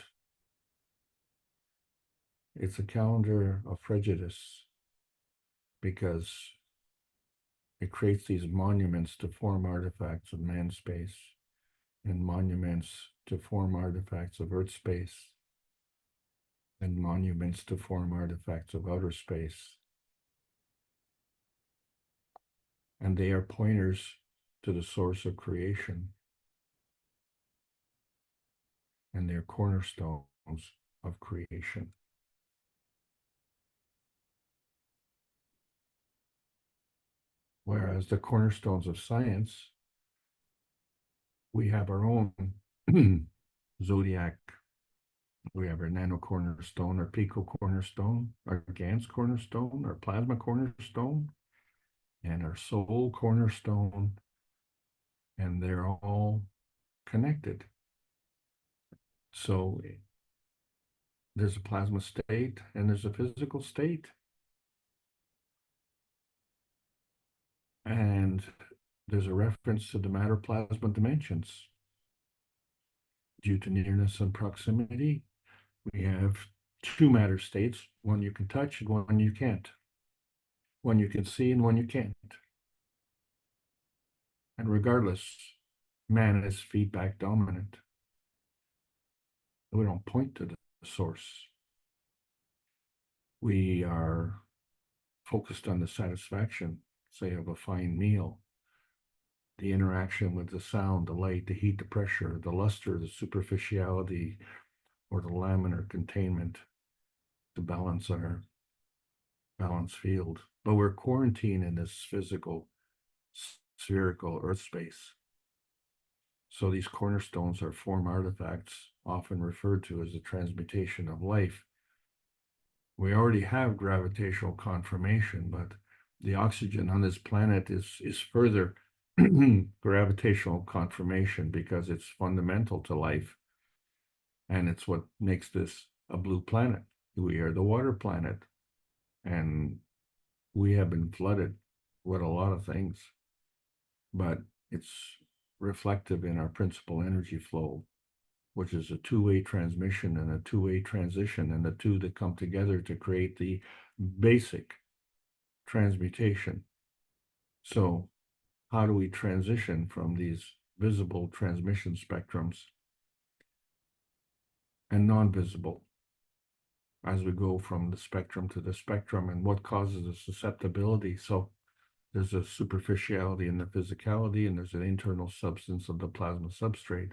it's a calendar of prejudice because it creates these monuments to form artifacts of man space and monuments to form artifacts of earth space and monuments to form artifacts of outer space. And they are pointers to the source of creation. And they're cornerstones of creation. Whereas the cornerstones of science, we have our own zodiac. We have our nano cornerstone, our pico cornerstone, our GANS cornerstone, our plasma cornerstone, and our soul cornerstone. And they're all connected. So there's a plasma state and there's a physical state. And there's a reference to the matter plasma dimensions. Due to nearness and proximity, we have two matter states, one you can touch and one you can't. One you can see and one you can't. And regardless, man is feedback dominant. We don't point to the source. We are focused on the satisfaction, say, of a fine meal, the interaction with the sound, the light, the heat, the pressure, the luster, the superficiality, or the laminar containment to balance our balance field. But we're quarantined in this physical, spherical earth space. So these cornerstones are form artifacts, often referred to as the transmutation of life. We already have gravitational confirmation, but the oxygen on this planet is further gravitational confirmation because it's fundamental to life. And it's what makes this a blue planet. We are the water planet. And we have been flooded with a lot of things. But it's reflective in our principal energy flow, which is a two-way transmission and a two-way transition, and the two that come together to create the basic transmutation. So how do we transition from these visible transmission spectrums and non-visible? as we go from the spectrum to the spectrum and what causes the susceptibility. So there's a superficiality in the physicality, and there's an internal substance of the plasma substrate.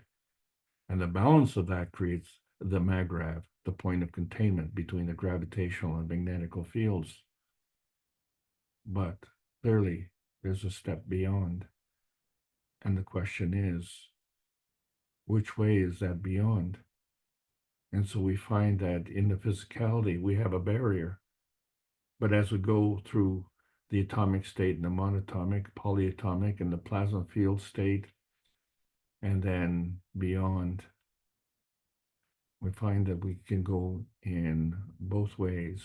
And the balance of that creates the MAGRAV, the point of containment between the gravitational and magnetical fields. But clearly, there's a step beyond. And the question is, which way is that beyond? And so we find that in the physicality, we have a barrier. But as we go through the atomic state and the monatomic, polyatomic, and the plasma field state, and then beyond, we find that we can go in both ways.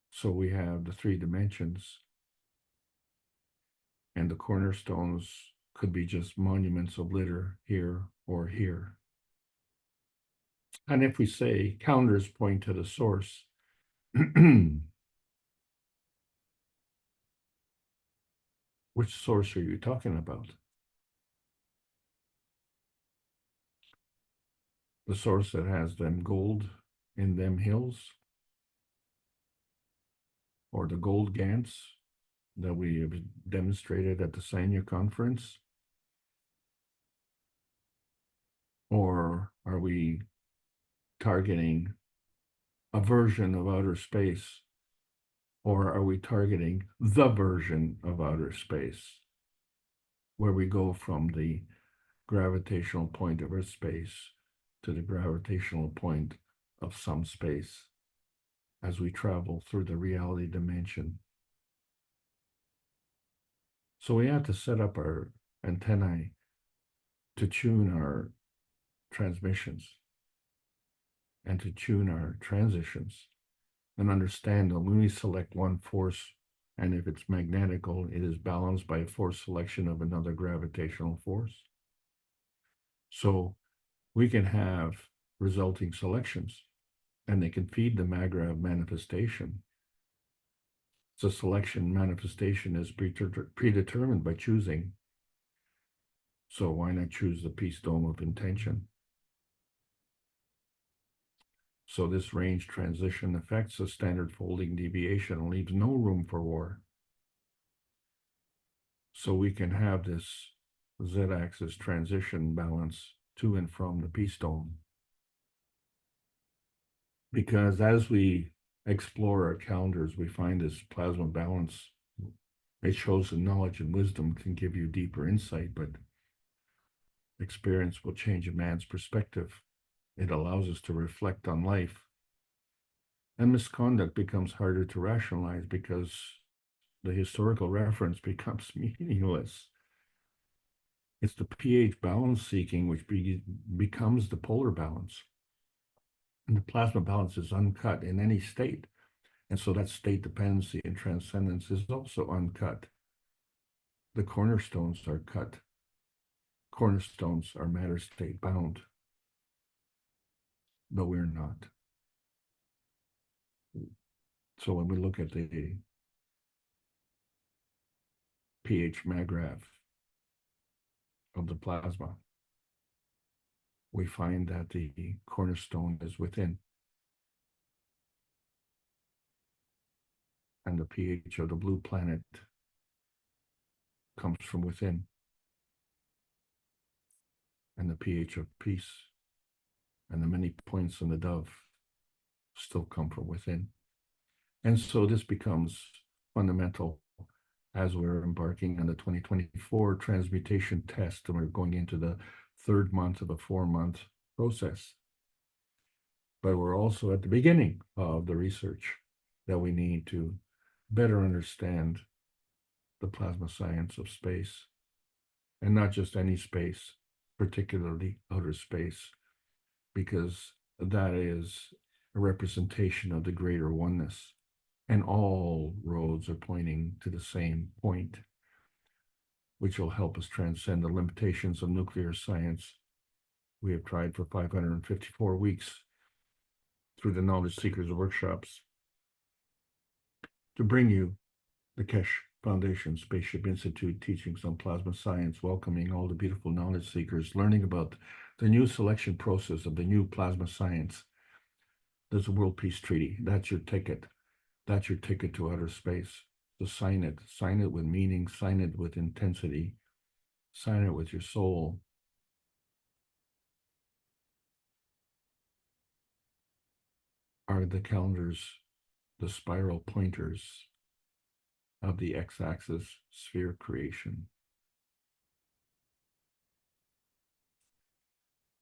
So we have the 3 dimensions, and the cornerstones could be just monuments of litter here or here. And if we say calendars point to the source, which source are you talking about? The source that has them gold in them hills, or the gold Gants that we have demonstrated at the Sanya conference? Or are we targeting a version of outer space? Or are we targeting the version of outer space, where we go from the gravitational point of Earth space to the gravitational point of some space as we travel through the reality dimension? So we have to set up our antennae to tune our transmissions and to tune our transitions, and understand that when we select one force, and if it's magnetical, it is balanced by a force selection of another gravitational force. So we can have resulting selections, and they can feed the MAGRAV manifestation. So selection manifestation is predetermined by choosing. So why not choose the peace dome of intention? So this range transition affects the standard folding deviation and leaves no room for war. So we can have this Z-axis transition balance to and from the peace dome. Because as we explore our calendars, we find this plasma balance. It shows that knowledge and wisdom can give you deeper insight, but experience will change a man's perspective. It allows us to reflect on life. And misconduct becomes harder to rationalize because the historical reference becomes meaningless. It's the pH balance seeking which becomes the polar balance. And the plasma balance is uncut in any state. And so that state dependency and transcendence is also uncut. The cornerstones are cut. Cornerstones are matter state bound, but we're not. So when we look at the pH MAGRAV of the plasma, we find that the cornerstone is within. And the pH of the blue planet comes from within. And the pH of peace and the many points in the dove still come from within. And so this becomes fundamental as we're embarking on the 2024 transmutation test, and we're going into the 3rd month of a 4-month process. But we're also at the beginning of the research that we need to better understand the plasma science of space, and not just any space, particularly outer space, because that is a representation of the greater oneness. And all roads are pointing to the same point, which will help us transcend the limitations of nuclear science. We have tried for 554 weeks through the Knowledge Seekers workshops to bring you the Kesh Foundation Spaceship Institute, teachings on plasma science, welcoming all the beautiful knowledge seekers, learning about the new selection process of the new plasma science. There's a World Peace Treaty. That's your ticket. That's your ticket to outer space. So sign it. Sign it with meaning. Sign it with intensity. Sign it with your soul. Are the calendars the spiral pointers of the x-axis sphere creation?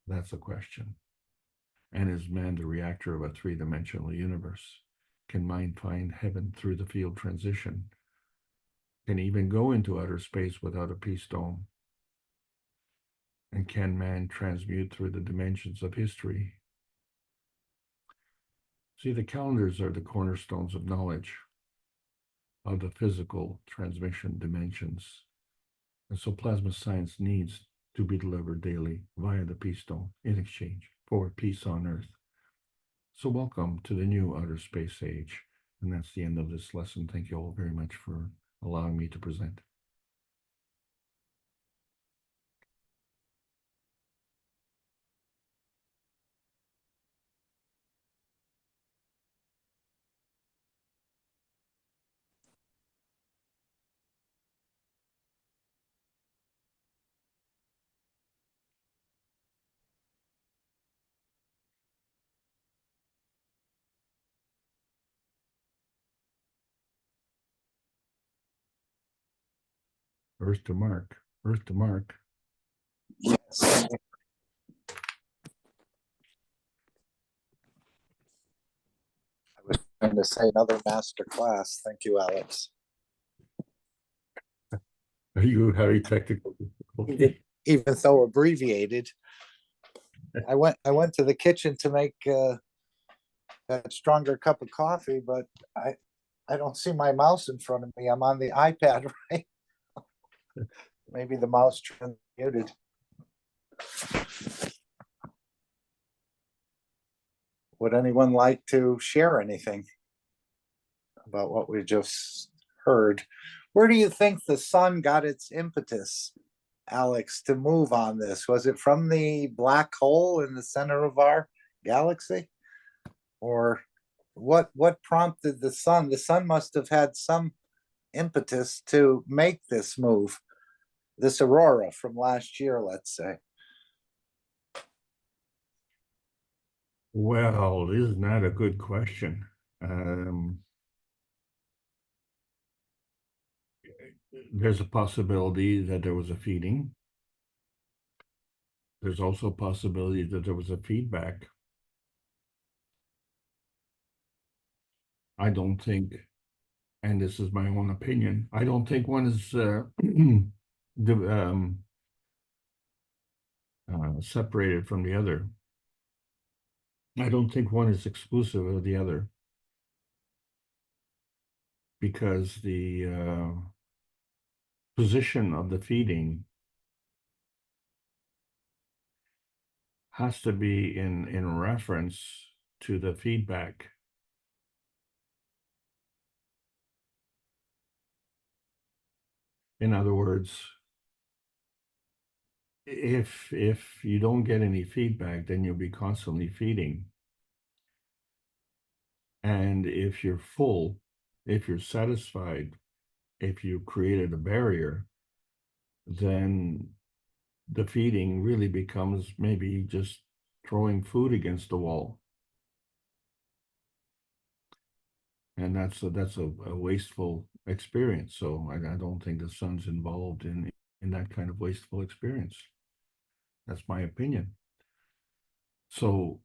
That's a question. And is man the reactor of a three-dimensional universe? Can mind find heaven through the field transition? Can even go into outer space without a peace dome? And can man transmute through the dimensions of history? See, the calendars are the cornerstones of knowledge of the physical transmission dimensions. And so plasma science needs to be delivered daily via the peace dome in exchange for peace on Earth. So welcome to the new outer space age. And that's the end of this lesson. Thank you all very much for allowing me to present. Earth to mark, Earth to mark. Yes. I was trying to say another master class. Thank you, Alex. Are you very technical? Even though abbreviated, I went to the kitchen to make a stronger cup of coffee, but I don't see my mouse in front of me. I'm on the iPad, right? Maybe the mouse transmuted. Would anyone like to share anything about what we just heard? Where do you think the sun got its impetus, Alex, to move on this? Was it from the black hole in the center of our galaxy? Or what prompted the sun? The sun must have had some impetus to make this move, this aurora from last year, let's say. Well, isn't that a good question? There's a possibility that there was a feeding. There's also a possibility that there was a feedback. I don't think, and this is my own opinion, I don't think one is separated from the other. I don't think one is exclusive of the other, because the position of the feeding has to be in reference to the feedback. In other words, if you don't get any feedback, then you'll be constantly feeding. And if you're full, if you're satisfied, if you created a barrier, then the feeding really becomes maybe just throwing food against the wall. And that's a wasteful experience. So I don't think the sun's involved in that kind of wasteful experience. That's my opinion. So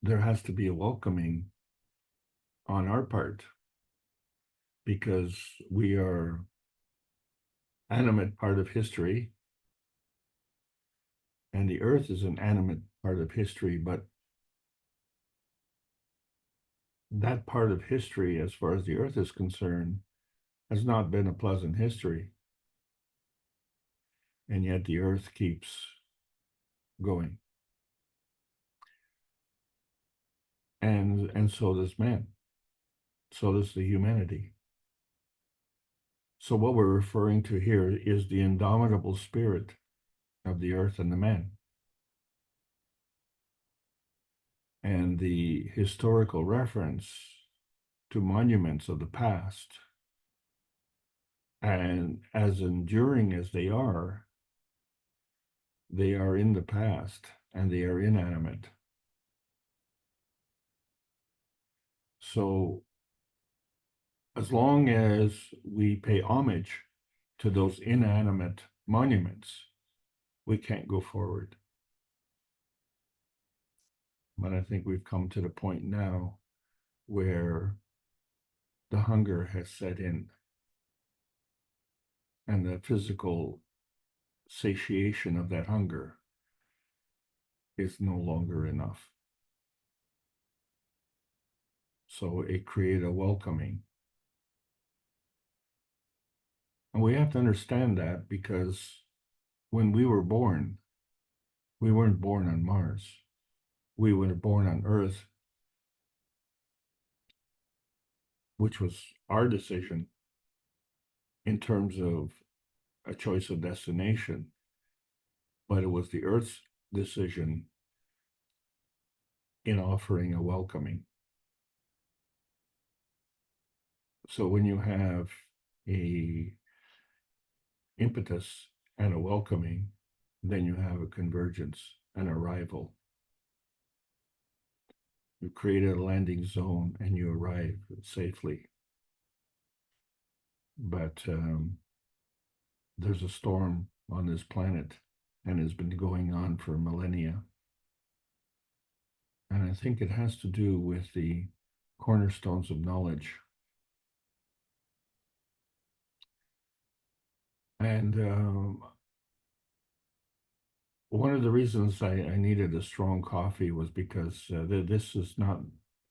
there has to be a welcoming on our part, because we are animate part of history, and the earth is an animate part of history, but that part of history, as far as the earth is concerned, has not been a pleasant history. And yet the earth keeps going. And so does man. So does the humanity. So what we're referring to here is the indomitable spirit of the earth and the man. And the historical reference to monuments of the past, and as enduring as they are in the past and they are inanimate. So as long as we pay homage to those inanimate monuments, we can't go forward. But I think we've come to the point now where the hunger has set in, and the physical satiation of that hunger is no longer enough. So it created a welcoming. And we have to understand that, because when we were born, we weren't born on Mars. We were born on Earth, which was our decision in terms of a choice of destination, but it was the Earth's decision in offering a welcoming. So when you have a impetus and a welcoming, then you have a convergence, an arrival. You created a landing zone and you arrive safely. But there's a storm on this planet, and has been going on for millennia. And I think it has to do with the cornerstones of knowledge. And one of the reasons I needed a strong coffee was because this has not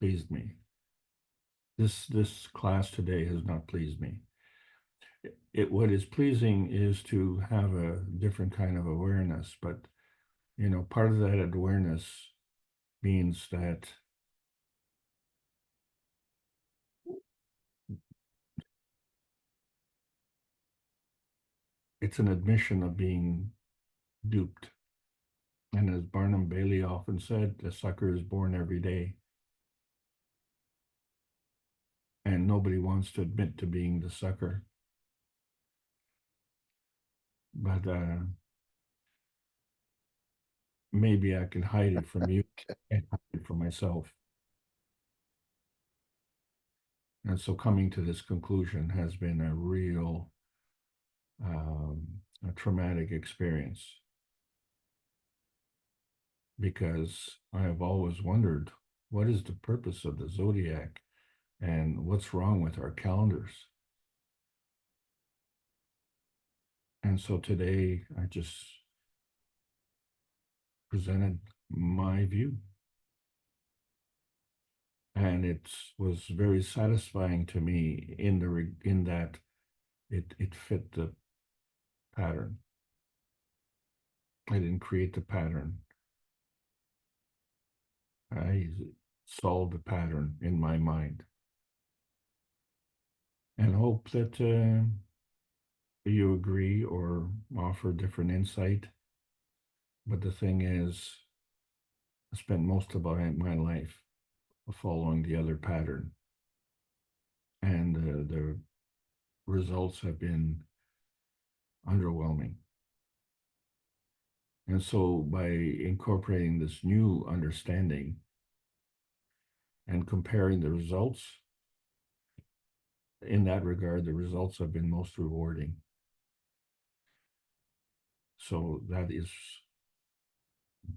pleased me. This class today has not pleased me. What is pleasing is to have a different kind of awareness, but part of that awareness means that it's an admission of being duped. And as Barnum Bailey often said, a sucker is born every day. And nobody wants to admit to being the sucker. But maybe I can hide it from you and hide it from myself. And so coming to this conclusion has been a real a traumatic experience, because I have always wondered, what is the purpose of the zodiac and what's wrong with our calendars? And so today I just presented my view. And it was very satisfying to me in that it fit the pattern. I didn't create the pattern. I solved the pattern in my mind. And hope that you agree or offer different insight. But the thing is, I spent most of my life following the other pattern. And the results have been underwhelming. And so by incorporating this new understanding and comparing the results, in that regard, the results have been most rewarding. So that is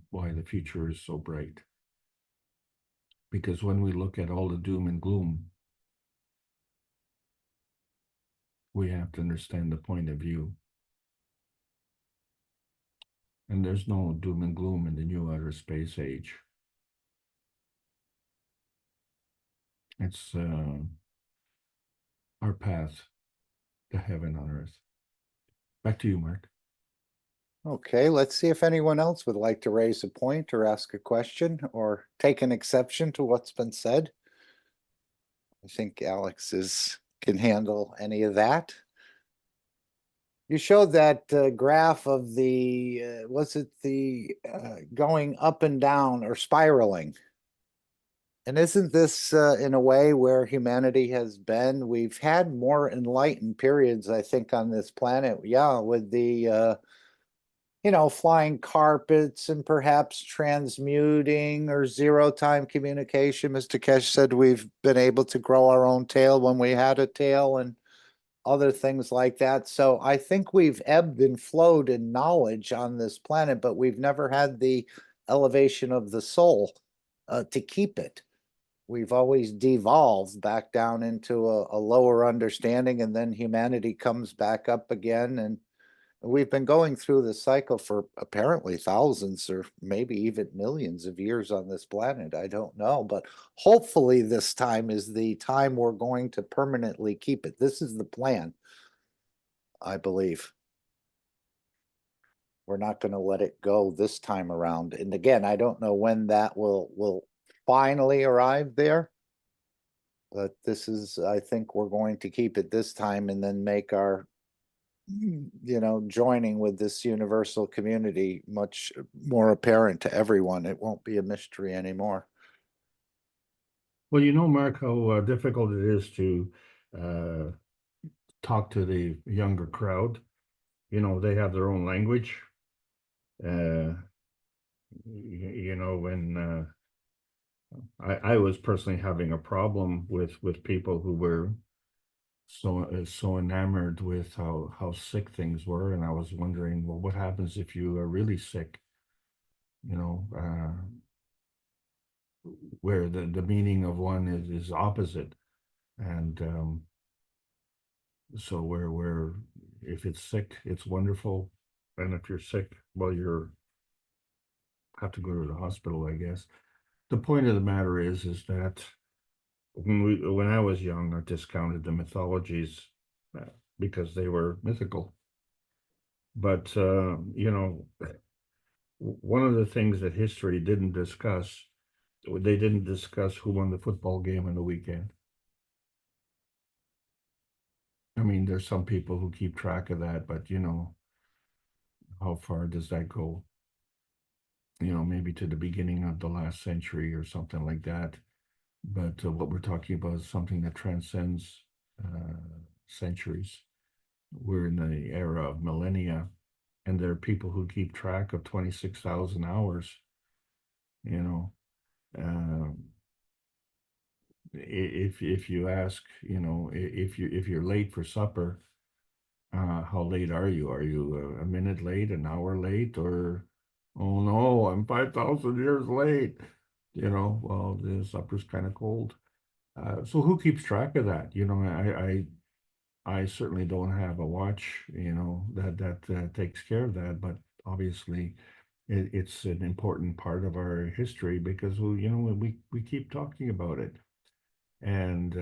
why the future is so bright. Because when we look at all the doom and gloom, we have to understand the point of view. And there's no doom and gloom in the new outer space age. It's our path to heaven on earth. Back to you, Mark. Okay, let's see if anyone else would like to raise a point or ask a question or take an exception to what's been said. I think Alex can handle any of that. You showed that graph of the, was it the going up and down or spiraling? And isn't this in a way where humanity has been? We've had more enlightened periods, I think, on this planet. Yeah, with the flying carpets and perhaps transmuting or zero time communication. Mr. Kesh said we've been able to grow our own tail when we had a tail and other things like that. So I think we've ebbed and flowed in knowledge on this planet, but we've never had the elevation of the soul to keep it. We've always devolved back down into a lower understanding, and then humanity comes back up again. And we've been going through this cycle for apparently thousands or maybe even millions of years on this planet. I don't know, but hopefully this time is the time we're going to permanently keep it. This is the plan, I believe. We're not going to let it go this time around. And again, I don't know when that will finally arrive there. But this is, I think we're going to keep it this time and then make our joining with this universal community much more apparent to everyone. It won't be a mystery anymore. Well, you know, Mark, how difficult it is to talk to the younger crowd. You know, they have their own language. When I was personally having a problem with people who were so enamored with how sick things were, and I was wondering, well, what happens if you are really sick? You know, where the meaning of one is opposite, and so where if it's sick, it's wonderful, and if you're sick, well, you're have to go to the hospital, I guess. The point of the matter is that when I was young, I discounted the mythologies because they were mythical. But one of the things that history didn't discuss, they didn't discuss who won the football game on the weekend. I mean, there's some people who keep track of that, but how far does that go? Maybe to the beginning of the last century or something like that. But what we're talking about is something that transcends centuries. We're in the era of millennia, and there are people who keep track of 26,000 hours. If you ask, if you're late for supper, how late are you? Are you a minute late, an hour late, or oh no, I'm 5,000 years late? Well, the supper's kind of cold. So who keeps track of that? I certainly don't have a watch, that takes care of that, but obviously it's an important part of our history because we keep talking about it. And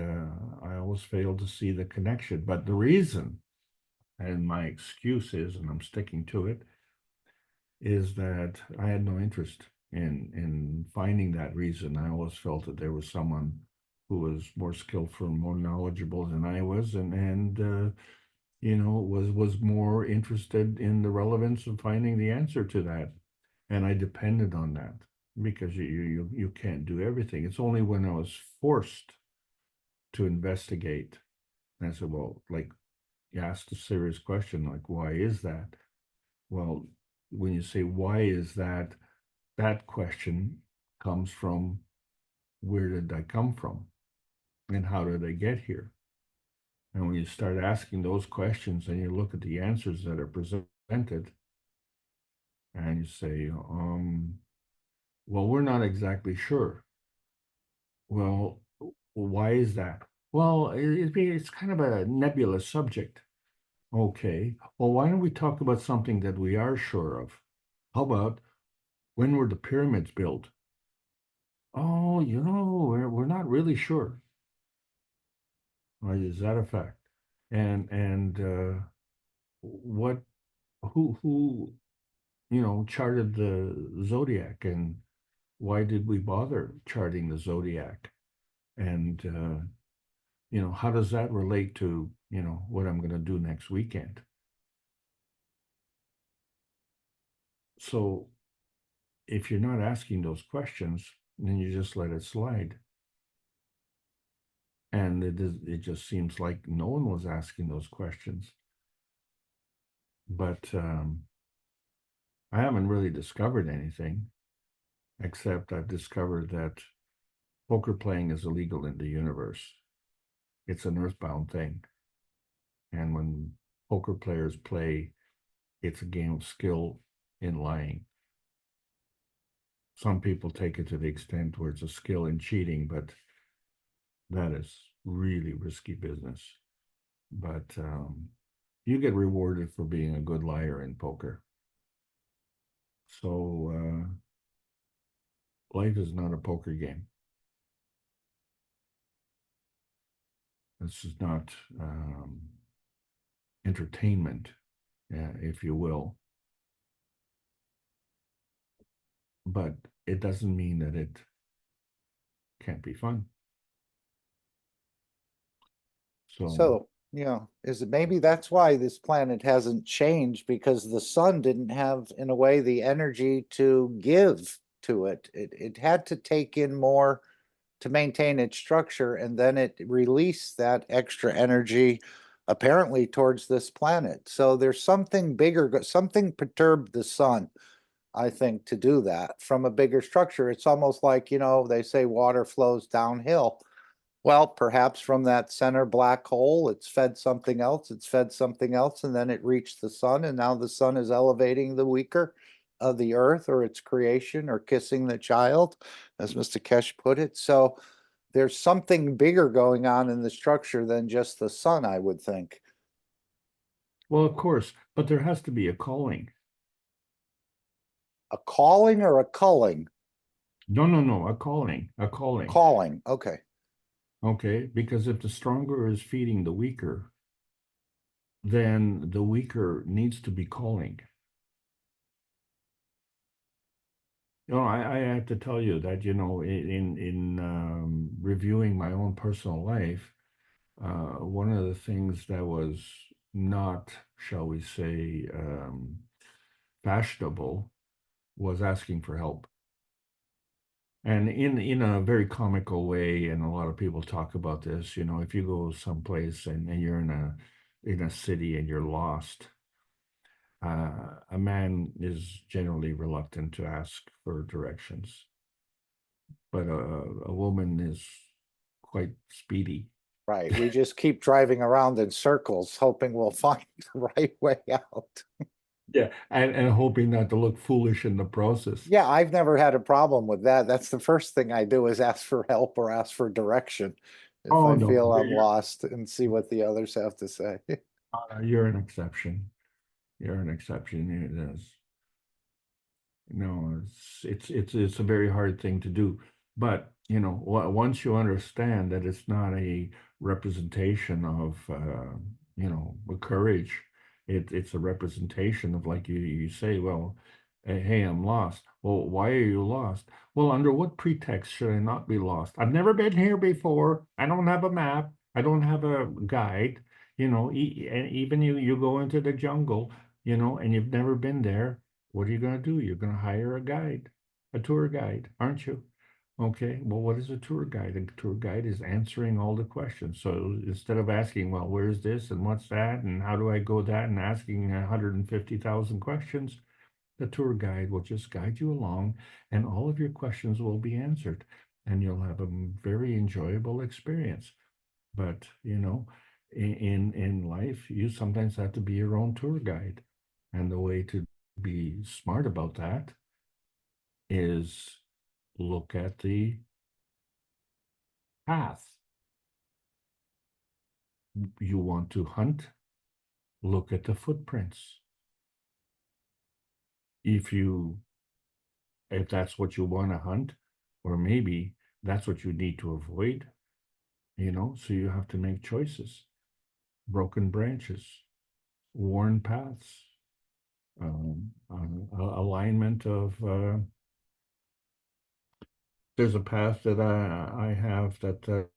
I always fail to see the connection. But the reason, and my excuse is, and I'm sticking to it, is that I had no interest in finding that reason. I always felt that there was someone who was more skillful, more knowledgeable than I was, and was more interested in the relevance of finding the answer to that. And I depended on that because you can't do everything. It's only when I was forced to investigate, and I said, well, like, you asked a serious question, like, why is that? Well, when you say why is that, that question comes from where did I come from and how did I get here? And when you start asking those questions and you look at the answers that are presented and you say, well, we're not exactly sure. Well, why is that? Well, it's kind of a nebulous subject. Okay, well, why don't we talk about something that we are sure of? How about when were the pyramids built? Oh, we're not really sure. Right, is that a fact? And what who charted the zodiac, and why did we bother charting the zodiac? And how does that relate to what I'm going to do next weekend? So if you're not asking those questions, then you just let it slide. And it just seems like no one was asking those questions. But I haven't really discovered anything, except I've discovered that poker playing is illegal in the universe. It's an earthbound thing. And when poker players play, it's a game of skill in lying. Some people take it to the extent where it's a skill in cheating, but that is really risky business. But you get rewarded for being a good liar in poker. So life is not a poker game. This is not entertainment, if you will. But it doesn't mean that it can't be fun. So, is it maybe that's why this planet hasn't changed, because the sun didn't have, in a way, the energy to give to it. It had to take in more to maintain its structure, and then it released that extra energy apparently towards this planet. So there's something bigger, something perturbed the sun, I think, to do that from a bigger structure. It's almost like, they say water flows downhill. Well, perhaps from that center black hole, it's fed something else, it's fed something else, and then it reached the sun, and now the sun is elevating the weaker of the earth, or its creation, or kissing the child, as Mr. Kesh put it. So there's something bigger going on in the structure than just the sun, I would think. Well, of course, but there has to be a calling. A calling or a culling? No, a calling, a calling. Calling, okay. Okay, because if the stronger is feeding the weaker, then the weaker needs to be calling. I have to tell you that, in reviewing my own personal life, one of the things that was not, shall we say, fashionable was asking for help. And in a very comical way, and a lot of people talk about this, if you go someplace and you're in a city and you're lost, a man is generally reluctant to ask for directions, but a woman is quite speedy. Right. We just keep driving around in circles, hoping we'll find the right way out. Yeah, and hoping not to look foolish in the process. Yeah, I've never had a problem with that. That's the first thing I do, is ask for help or ask for direction if Oh I no, feel I'm lost, and see what the others have to say. you're an exception. You're an exception. It is. No, it's a very hard thing to do. But once you understand that it's not a representation of courage, it's a representation of, like you say, well, hey, I'm lost. Well, why are you lost? Well, under what pretext should I not be lost? I've never been here before. I don't have a map. I don't have a guide. And even you go into the jungle, and you've never been there. What are you going to do? You're going to hire a guide, a tour guide, aren't you? Okay, well, what is a tour guide? A tour guide is answering all the questions. So instead of asking, well, where's this and what's that and how do I go that, and asking 150,000 questions, the tour guide will just guide you along, and all of your questions will be answered, and you'll have a very enjoyable experience. But in life, you sometimes have to be your own tour guide, and the way to be smart about that is look at the path. You want to hunt, look at the footprints. If that's what you want to hunt, or maybe that's what you need to avoid, so you have to make choices. Broken branches, worn paths, alignment of there's a path that I have that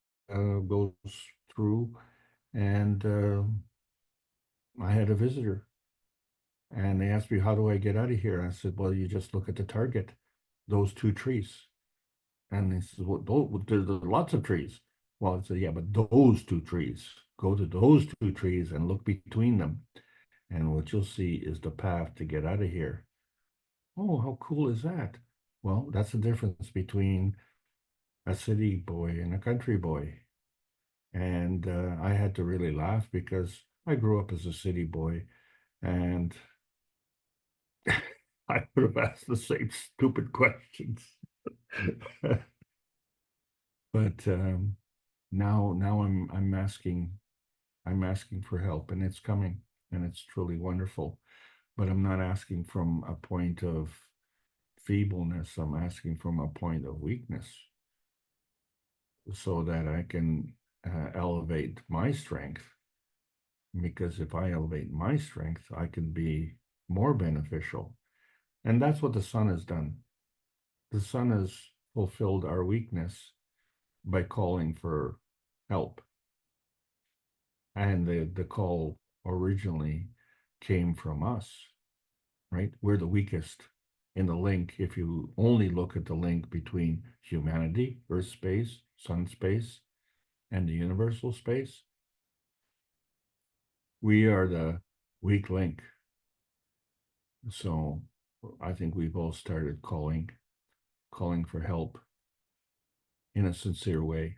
goes through, and I had a visitor, And they asked me, how do I get out of here? I said, well, you just look at the target, those two trees. And they said, well, there's lots of trees. Well, I said, yeah, but those two trees, go to those two trees and look between them. And what you'll see is the path to get out of here. Oh, how cool is that? Well, that's the difference between a city boy and a country boy. And I had to really laugh because I grew up as a city boy, and I would have asked the same stupid questions. But now I'm asking for help, and it's coming, and it's truly wonderful. But I'm not asking from a point of feebleness. I'm asking from a point of weakness, so that I can elevate my strength. Because if I elevate my strength, I can be more beneficial. And that's what the sun has done. The sun has fulfilled our weakness by calling for help. And the call originally came from us, right? We're the weakest in the link. If you only look at the link between humanity, Earth space, sun space, and the universal space, we are the weak link. So I think we've all started calling for help in a sincere way.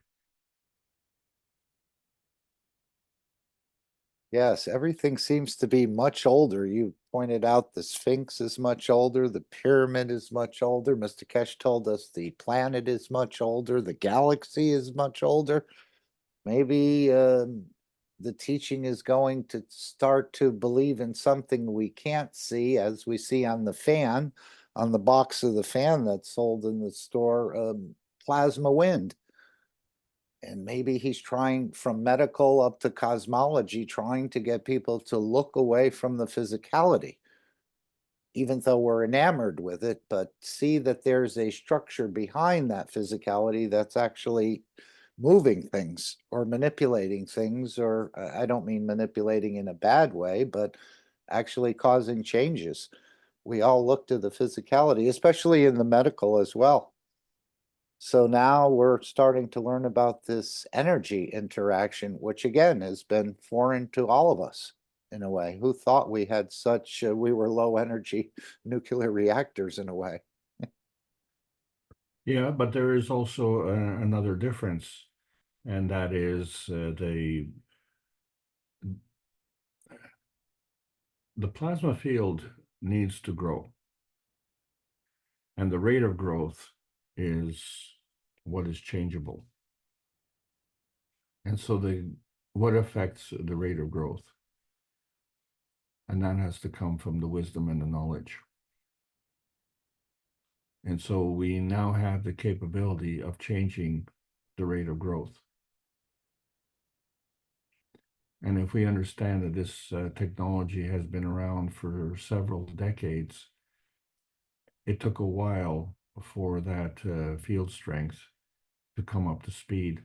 Yes, everything seems to be much older. You pointed out the Sphinx is much older, the pyramid is much older. Mr. Kesh told us the planet is much older, the galaxy is much older. Maybe the teaching is going to start to believe in something we can't see, as we see on the fan, on the box of the fan that's sold in the store, plasma wind. And maybe he's trying from medical up to cosmology, trying to get people to look away from the physicality, even though we're enamored with it, but see that there's a structure behind that physicality that's actually moving things or manipulating things, or I don't mean manipulating in a bad way, but actually causing changes. We all look to the physicality, especially in the medical as well. So now we're starting to learn about this energy interaction, which again has been foreign to all of us in a way. Who thought we had such, we were low energy nuclear reactors in a way? Yeah, but there is also another difference, and that is the plasma field needs to grow, and the rate of growth is what is changeable. And so what affects the rate of growth? And that has to come from the wisdom and the knowledge. And so we now have the capability of changing the rate of growth. And if we understand that this technology has been around for several decades, it took a while for that field strength to come up to speed.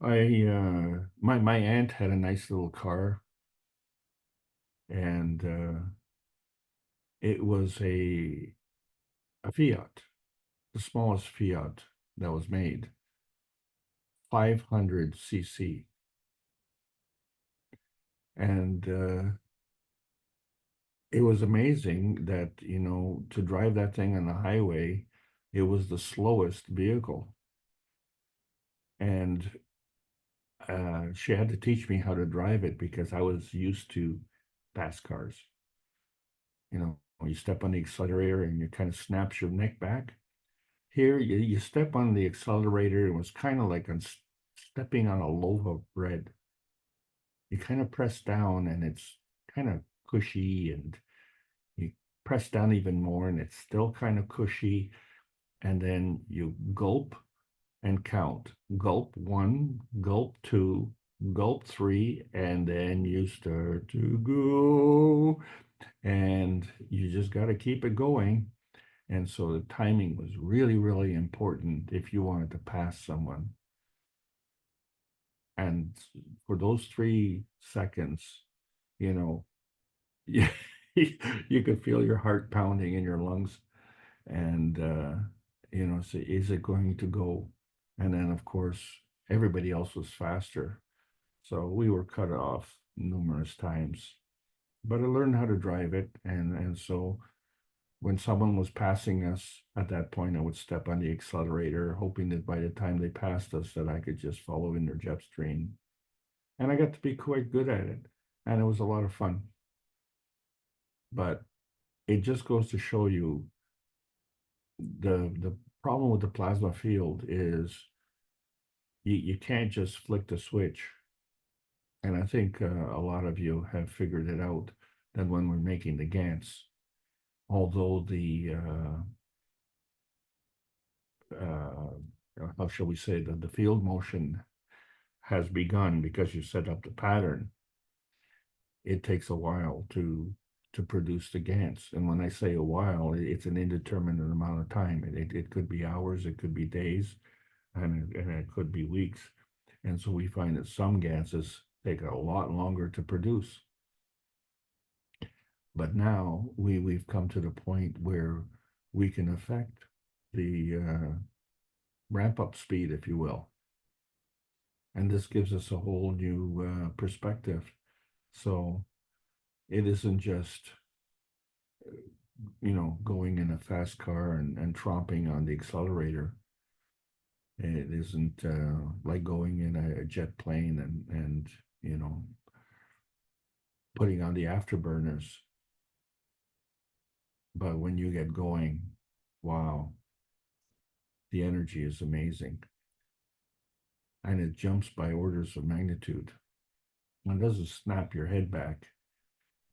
My aunt had a nice little car, and it was a Fiat, the smallest Fiat that was made, 500 cc. And it was amazing that, to drive that thing on the highway, it was the slowest vehicle. And she had to teach me how to drive it because I was used to fast cars. When you step on the accelerator and you kind of snaps your neck back. Here, you step on the accelerator, it was kind of like stepping on a loaf of bread. You kind of press down and it's kind of cushy, and you press down even more and it's still kind of cushy. And then you gulp and count. Gulp 1, gulp 2, gulp 3, and then you start to go. And you just got to keep it going. And so the timing was really, really important if you wanted to pass someone. And for those 3 seconds, you Yeah, you could feel your heart pounding in your lungs, and so is it going to go? And then, of course, everybody else was faster, so we were cut off numerous times. But I learned how to drive it, and so when someone was passing us at that point, I would step on the accelerator, hoping that by the time they passed us, that I could just follow in their jet stream. And I got to be quite good at it, and it was a lot of fun. But it just goes to show you the problem with the plasma field is you can't just flick the switch. And I think a lot of you have figured it out that when we're making the GANs, although the how shall we say that the field motion has begun because you set up the pattern, it takes a while to produce the GANs. And when I say a while, it's an indeterminate amount of time. It could be hours, it could be days, and it could be weeks. And so we find that some GANs take a lot longer to produce. But now we've come to the point where we can affect the ramp up speed, if you will. And this gives us a whole new perspective. So it isn't just going in a fast car and tromping on the accelerator. It isn't like going in a jet plane and putting on the afterburners. But when you get going, wow, the energy is amazing. And it jumps by orders of magnitude. It doesn't snap your head back,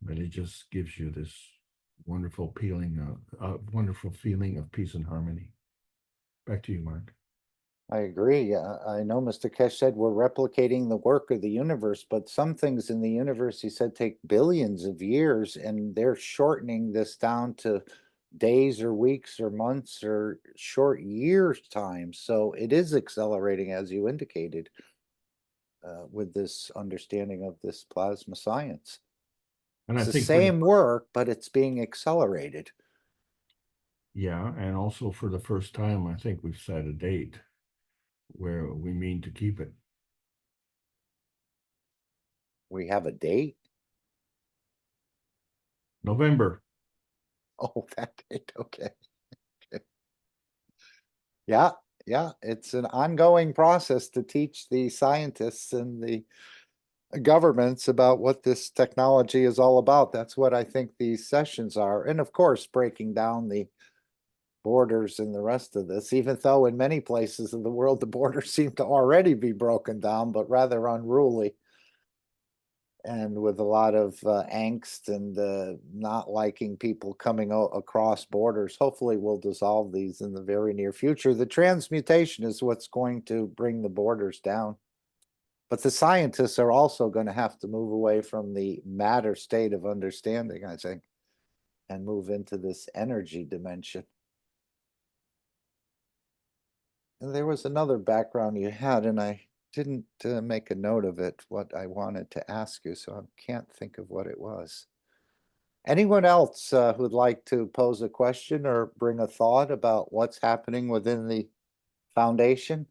but it just gives you this wonderful feeling of peace and harmony. Back to you, Mark. I agree. I know Mr. Kesh said we're replicating the work of the universe, but some things in the universe, he said, take billions of years, and they're shortening this down to days or weeks or months or short years time. So it is accelerating, as you indicated, with this understanding of this plasma science. And It's I the think same work, but it's being accelerated. Yeah, and also for the first time, I think we've set a date where we mean to keep it. We have a date. November. Oh, that date. Okay. Yeah, yeah, it's an ongoing process to teach the scientists and the governments about what this technology is all about. That's what I think these sessions are. And of course, breaking down the borders and the rest of this, even though in many places of the world, the borders seem to already be broken down, but rather unruly. And with a lot of angst and not liking people coming across borders. Hopefully we'll dissolve these in the very near future. The transmutation is what's going to bring the borders down. But the scientists are also going to have to move away from the matter state of understanding, I think, and move into this energy dimension. And there was another background you had, and I didn't make a note of it, what I wanted to ask you, so I can't think of what it was. Anyone else who'd like to pose a question or bring a thought about what's happening within the foundation?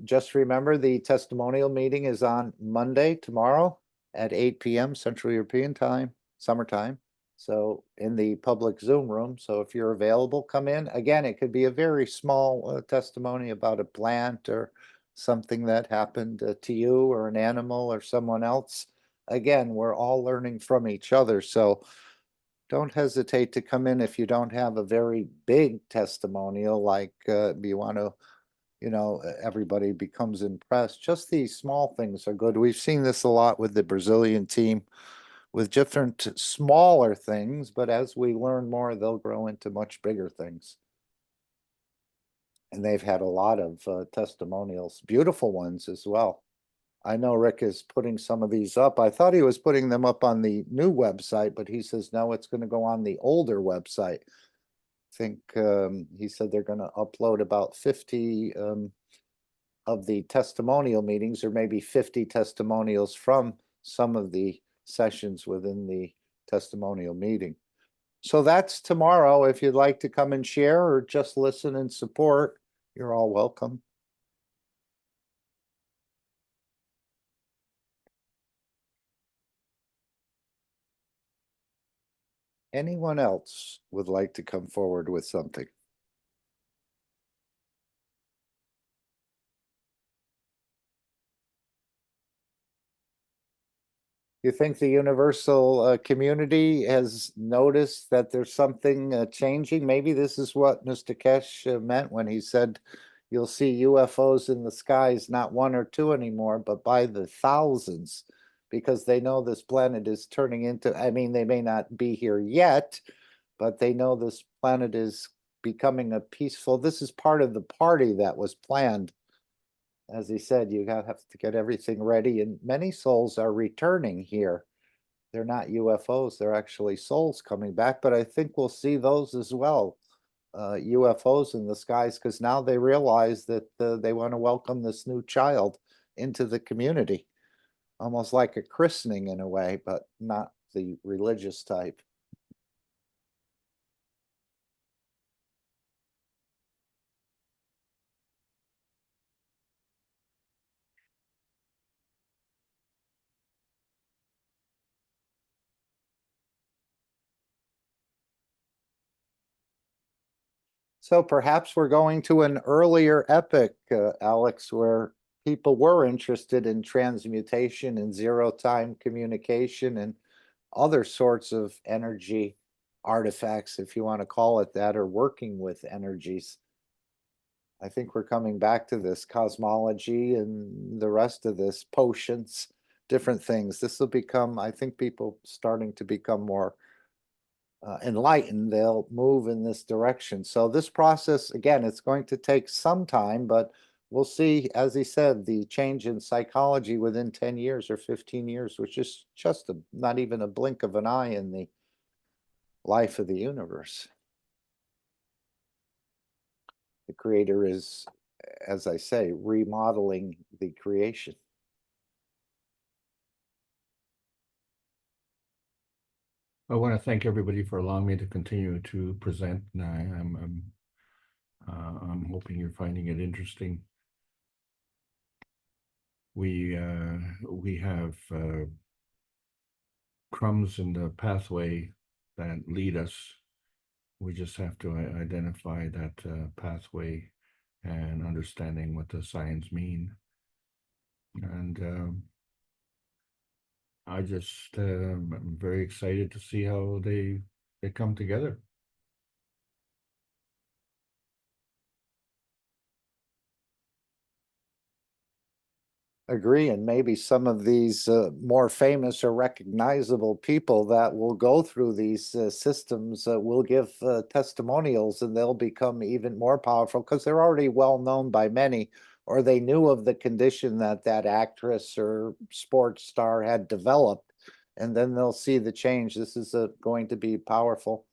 Just remember the testimonial meeting is on Monday, tomorrow at 8 p.m. Central European Time, summertime. So in the public Zoom room. So if you're available, come in. Again, it could be a very small testimony about a plant or something that happened to you or an animal or someone else. Again, we're all learning from each other. So don't hesitate to come in if you don't have a very big testimonial, like you want to, everybody becomes impressed. Just these small things are good. We've seen this a lot with the Brazilian team with different smaller things, but as we learn more, they'll grow into much bigger things. And they've had a lot of testimonials, beautiful ones as well. I know Rick is putting some of these up. I thought he was putting them up on the new website, but he says, no, it's going to go on the older website. I think he said they're going to upload about 50 of the testimonial meetings, or maybe 50 testimonials from some of the sessions within the testimonial meeting. So that's tomorrow. If you'd like to come and share or just listen and support, you're all welcome. Anyone else would like to come forward with something? You think the universal community has noticed that there's something changing? Maybe this is what Mr. Kesh meant when he said you'll see UFOs in the skies, not one or two anymore, but by the thousands, because they know this planet is turning into, I mean, they may not be here yet, but they know this planet is becoming a peaceful, this is part of the party that was planned. As he said, you have to get everything ready, and many souls are returning here. They're not UFOs, they're actually souls coming back, but I think we'll see those as well. UFOs in the skies, because now they realize that they want to welcome this new child into the community, almost like a christening in a way, but not the religious type. So perhaps we're going to an earlier epoch, Alex, where people were interested in transmutation and zero-time communication and other sorts of energy artifacts, if you want to call it that, or working with energies. I think we're coming back to this cosmology and the rest of this, potions, different things. This will become, I think, people starting to become more enlightened, they'll move in this direction. So this process, again, it's going to take some time, but we'll see, as he said, the change in psychology within 10 years or 15 years, which is just not even a blink of an eye in the life of the universe. The creator is, as I say, remodeling the creation. I want to thank everybody for allowing me to continue to present. I'm hoping you're finding it interesting. We have crumbs in the pathway that lead us. We just have to identify that pathway and understanding what the signs mean. And I just I'm very excited to see how they come together. Agree, and maybe some of these more famous or recognizable people that will go through these systems will give testimonials, and they'll become even more powerful because they're already well known by many, or they knew of the condition that that actress or sports star had developed, and then they'll see the change. This is going to be powerful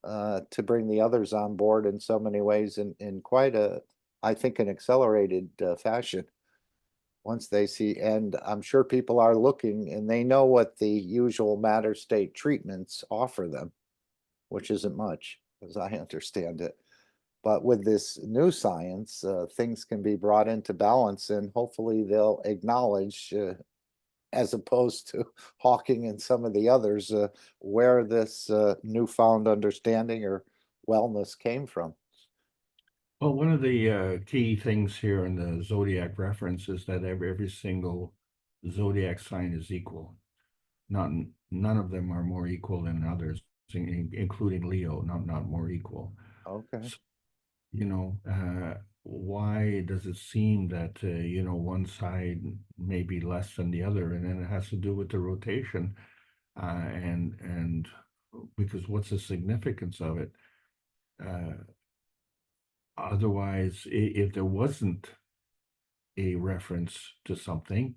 to bring the others on board in so many ways, in quite a, I think, an accelerated fashion. Once they see, and I'm sure people are looking and they know what the usual matter state treatments offer them, which isn't much, as I understand it. But with this new science, things can be brought into balance, and hopefully they'll acknowledge, as opposed to Hawking and some of the others, where this newfound understanding or wellness came from. Well, one of the key things here in the zodiac reference is that every single zodiac sign is equal. None of them are more equal than others, including Leo, not more equal. Okay. So, why does it seem that one side may be less than the other, and then it has to do with the rotation, and because what's the significance of it? Otherwise, if there wasn't a reference to something,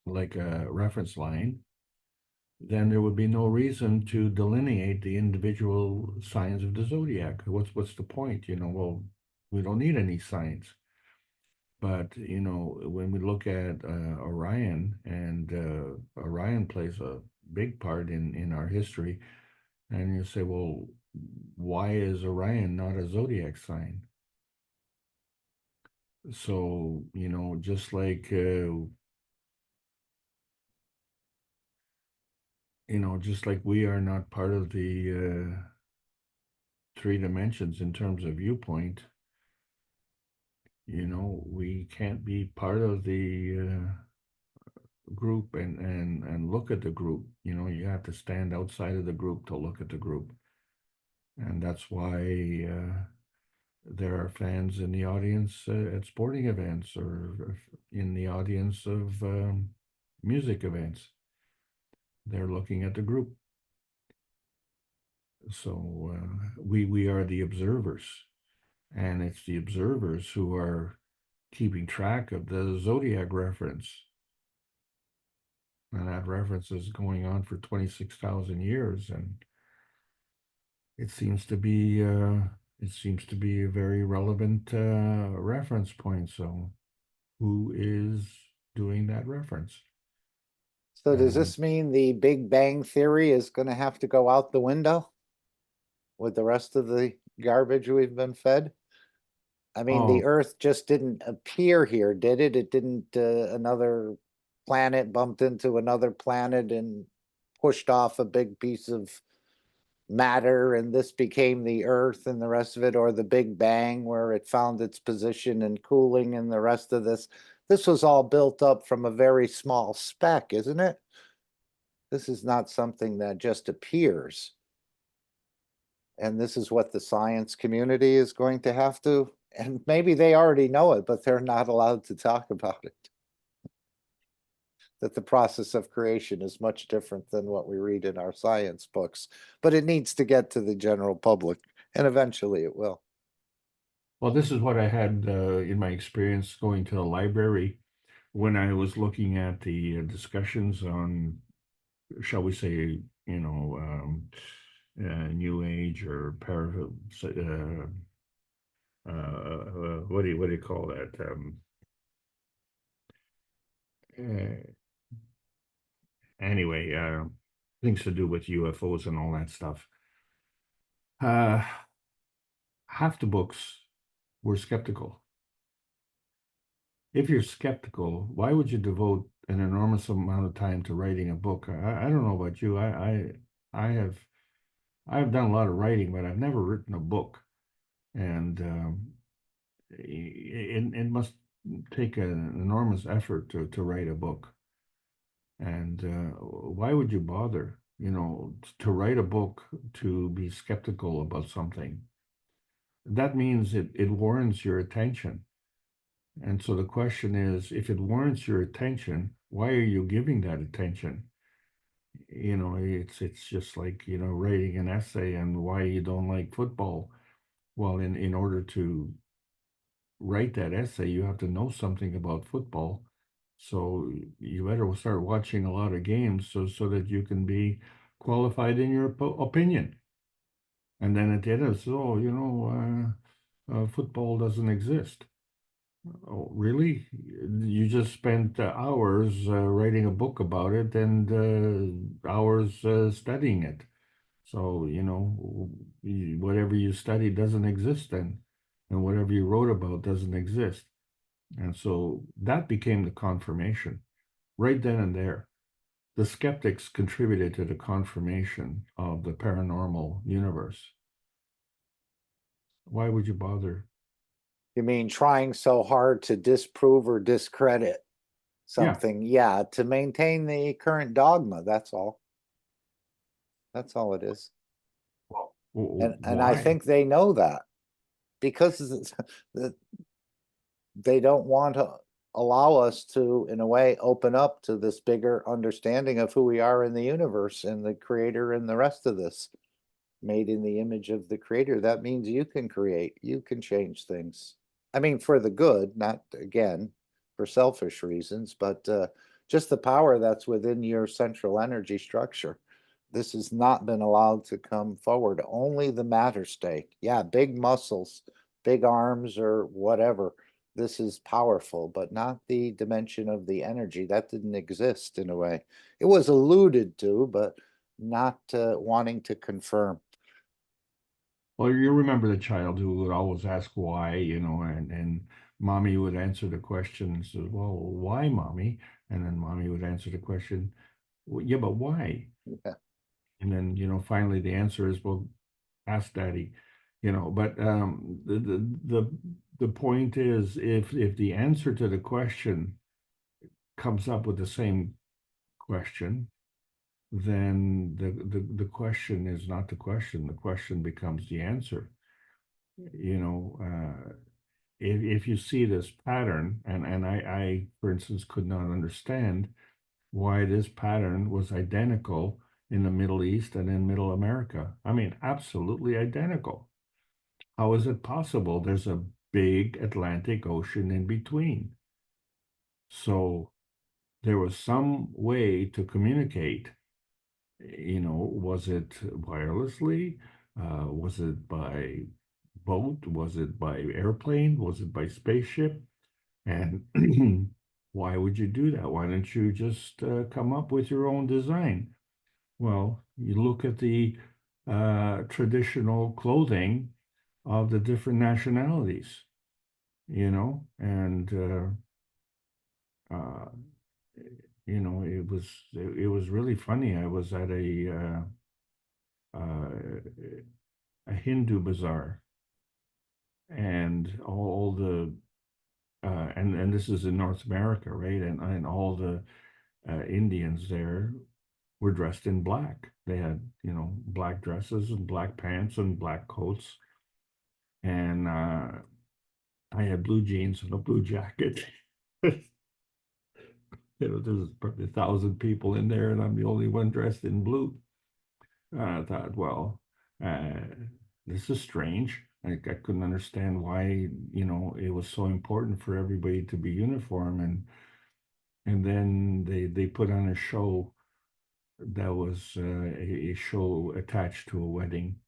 like a reference line, then there would be no reason to delineate the individual signs of the zodiac. What's the point? Well, we don't need any signs. But, you know, when we look at Orion, and Orion plays a big part in our history, and you say, well, why is Orion not a zodiac sign? So, you know, just like, just like we are not part of the three dimensions in terms of viewpoint, we can't be part of the group and look at the group. You have to stand outside of the group to look at the group. And that's why there are fans in the audience at sporting events, or in the audience of music events. They're looking at the group. So we are the observers, and it's the observers who are keeping track of the zodiac reference. And that reference is going on for 26,000 years, and it seems to be a very relevant reference point. So who is doing that reference? So does this mean the Big Bang Theory is going to have to go out the window with the rest of the garbage we've been fed? I mean, the Earth just didn't appear here, did it? It didn't, another planet bumped into another planet and pushed off a big piece of matter, and this became the Earth and the rest of it, or the Big Bang where it found its position and cooling and the rest of this. This was all built up from a very small speck, isn't it? This is not something that just appears. And this is what the science community is going to have to, and maybe they already know it, but they're not allowed to talk about it. That the process of creation is much different than what we read in our science books, but it needs to get to the general public, and eventually it will. Well, this is what I had in my experience going to the library when I was looking at the discussions on, shall we say, New Age or what do you call that? Anyway, things to do with UFOs and all that stuff. Half the books were skeptical. If you're skeptical, why would you devote an enormous amount of time to writing a book? I don't know about you. I have done a lot of writing, but I've never written a book, and it must take an enormous effort to write a book. And why would you bother? To write a book to be skeptical about something. That means it warrants your attention. And so the question is, if it warrants your attention, why are you giving that attention? It's just like, writing an essay on why you don't like football. Well, in order to write that essay, you have to know something about football. So you better start watching a lot of games so that you can be qualified in your opinion. And then at the end of it, football doesn't exist. Oh, really? You just spent hours writing a book about it, and hours studying it. So, whatever you study doesn't exist then, and whatever you wrote about doesn't exist. And so that became the confirmation right then and there. The skeptics contributed to the confirmation of the paranormal universe. Why would you bother? You mean trying so hard to disprove or discredit something? Yeah, to maintain the current dogma, that's all. That's all it is. And I think they know that, because they don't want to allow us to, in a way, open up to this bigger understanding of who we are in the universe and the creator and the rest of this. Made in the image of the creator. That means you can create, you can change things. I mean, for the good, not, again, for selfish reasons, but just the power that's within your central energy structure. This has not been allowed to come forward. Only the matter state. Yeah, big muscles, big arms, or whatever. this is powerful, but not the dimension of the energy. That didn't exist in a way. It was alluded to, but not wanting to confirm. Well, you remember the child who would always ask why, and mommy would answer the question and says, well, why, mommy? And then mommy would answer the question, well, yeah, but why? Yeah. And then, finally the answer is, well, ask daddy, but the point is, if the answer to the question comes up with the same question, then the question is not the question becomes the answer. If you see this pattern, and I, for instance, could not understand why this pattern was identical in the Middle East and in Middle America. I mean, absolutely identical. How is it possible? There's a big Atlantic Ocean in between. So there was some way to communicate. Was it wirelessly? Was it by boat? Was it by airplane? Was it by spaceship? And why would you do that? Why don't you just come up with your own design? Well, you look at the traditional clothing of the different nationalities, and uh, it was really funny. I was at a Hindu bazaar, and all the and this is in North America, right? And all the Indians there were dressed in black. They had, black dresses and black pants and black coats. And I had blue jeans and a blue jacket. There's probably 1,000 people in there, and I'm the only one dressed in blue. I thought, well, this is strange. I couldn't understand why, it was so important for everybody to be uniform. And then they put on a show that was a show attached to a wedding.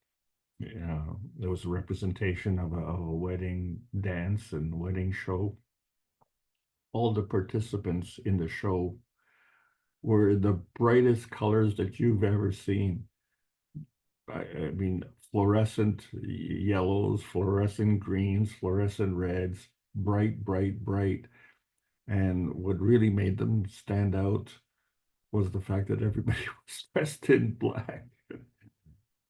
There was a representation of a wedding dance and wedding show. All the participants in the show were the brightest colors that you've ever seen. I mean, fluorescent yellows, fluorescent greens, fluorescent reds, bright, bright, bright. And what really made them stand out was the fact that everybody was dressed in black.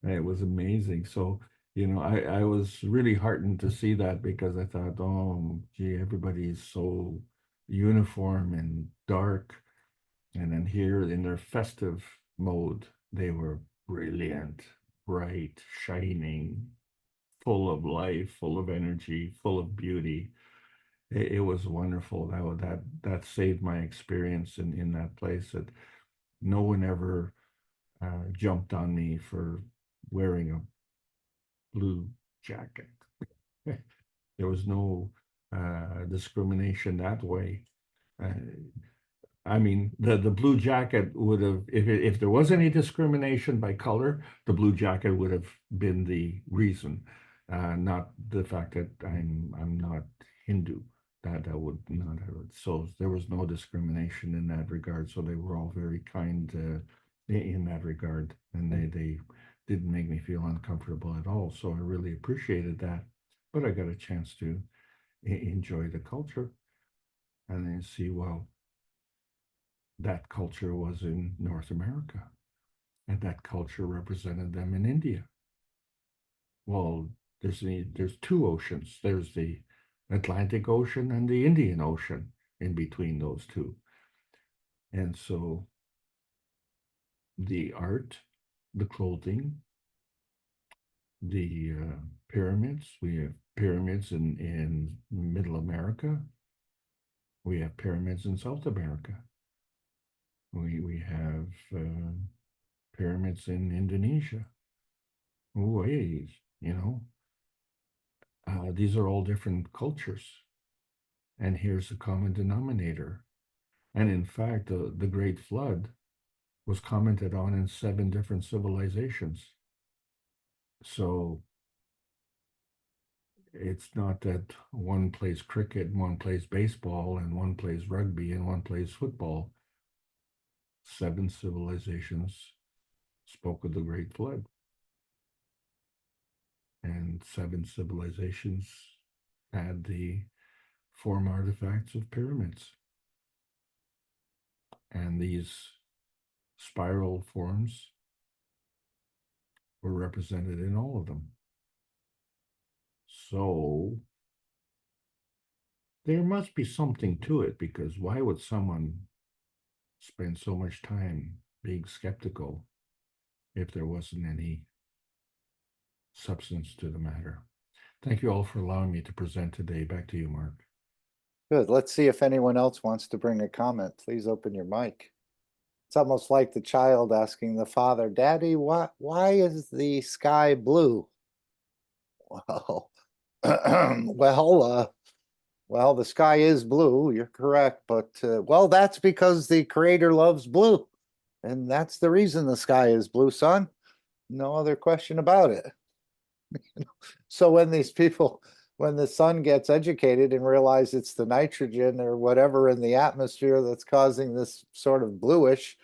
It was amazing. So, I was really heartened to see that, because I thought, oh, gee, everybody is so uniform and dark. And then here in their festive mode, they were brilliant, bright, shining, full of life, full of energy, full of beauty. It was wonderful. That saved my experience in that place. That no one ever jumped on me for wearing a blue jacket. There was no discrimination that way. Uh, I mean, the blue jacket would have, if there was any discrimination by color, the blue jacket would have been the reason, not the fact that I'm not Hindu. That would not have. So there was no discrimination in that regard. So they were all very kind in that regard, and they didn't make me feel uncomfortable at all. So I really appreciated that. But I got a chance to enjoy the culture and then see, well, that culture was in North America, and that culture represented them in India. Well, there's two oceans. There's the Atlantic Ocean and the Indian Ocean in between those two. And so the art, the clothing, the pyramids, we have pyramids in Middle America. We have pyramids in South America. We have pyramids in Indonesia. Ways, these are all different cultures, and here's the common denominator. And in fact, the Great Flood was commented on in 7 different civilizations. So it's not that one plays cricket and one plays baseball and one plays rugby and one plays football. 7 civilizations spoke of the Great Flood. And 7 civilizations had the form artifacts of pyramids. And these spiral forms were represented in all of them. So there must be something to it, because why would someone spend so much time being skeptical if there wasn't any substance to the matter? Thank you all for allowing me to present today. Back to you, Mark. Good. Let's see if anyone else wants to bring a comment. Please open your mic. It's almost like the child asking the father, "Daddy, why is the sky blue?" Well, well, the sky is blue. You're correct, but well, that's because the creator loves blue, and that's the reason the sky is blue, son. No other question about it. So when these people, when the sun gets educated and realize it's the nitrogen or whatever in the atmosphere that's causing this sort of bluish,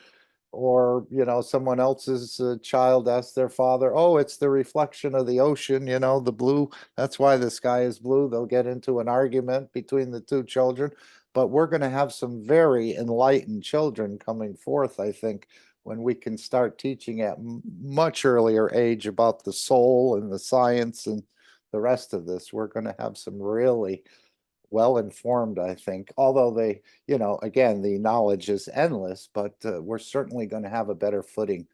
or someone else's child asks their father, "Oh, it's the reflection of the ocean, the blue, that's why the sky is blue." They'll get into an argument between the two children, but we're going to have some very enlightened children coming forth, I think, when we can start teaching at much earlier age about the soul and the science and the rest of this. We're going to have some really well informed, I think, although they, again, the knowledge is endless, but we're certainly going to have a better footing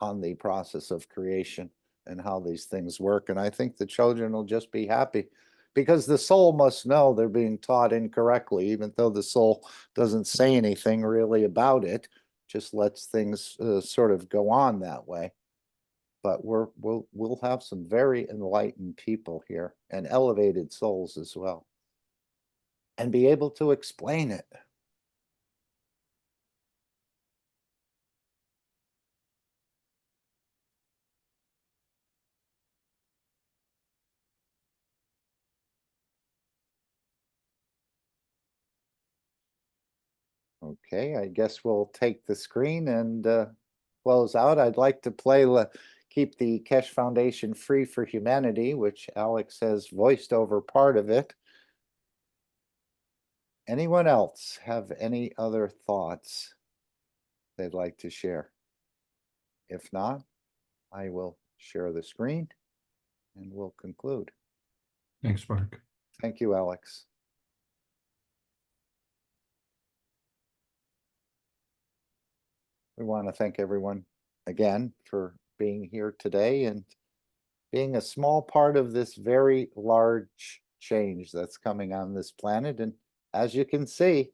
on the process of creation and how these things work. And I think the children will just be happy, because the soul must know they're being taught incorrectly, even though the soul doesn't say anything really about it, just lets things sort of go on that way. But we'll have some very enlightened people here, and elevated souls as well, and be able to explain it. Okay, I guess we'll take the screen and close out. I'd like to keep the Keshe Foundation Free for Humanity, which Alex has voiced over part of it. Anyone else have any other thoughts they'd like to share? If not, I will share the screen and we'll conclude. Thanks, Mark. Thank you, Alex. We want to thank everyone again for being here today and being a small part of this very large change that's coming on this planet. And as you can see,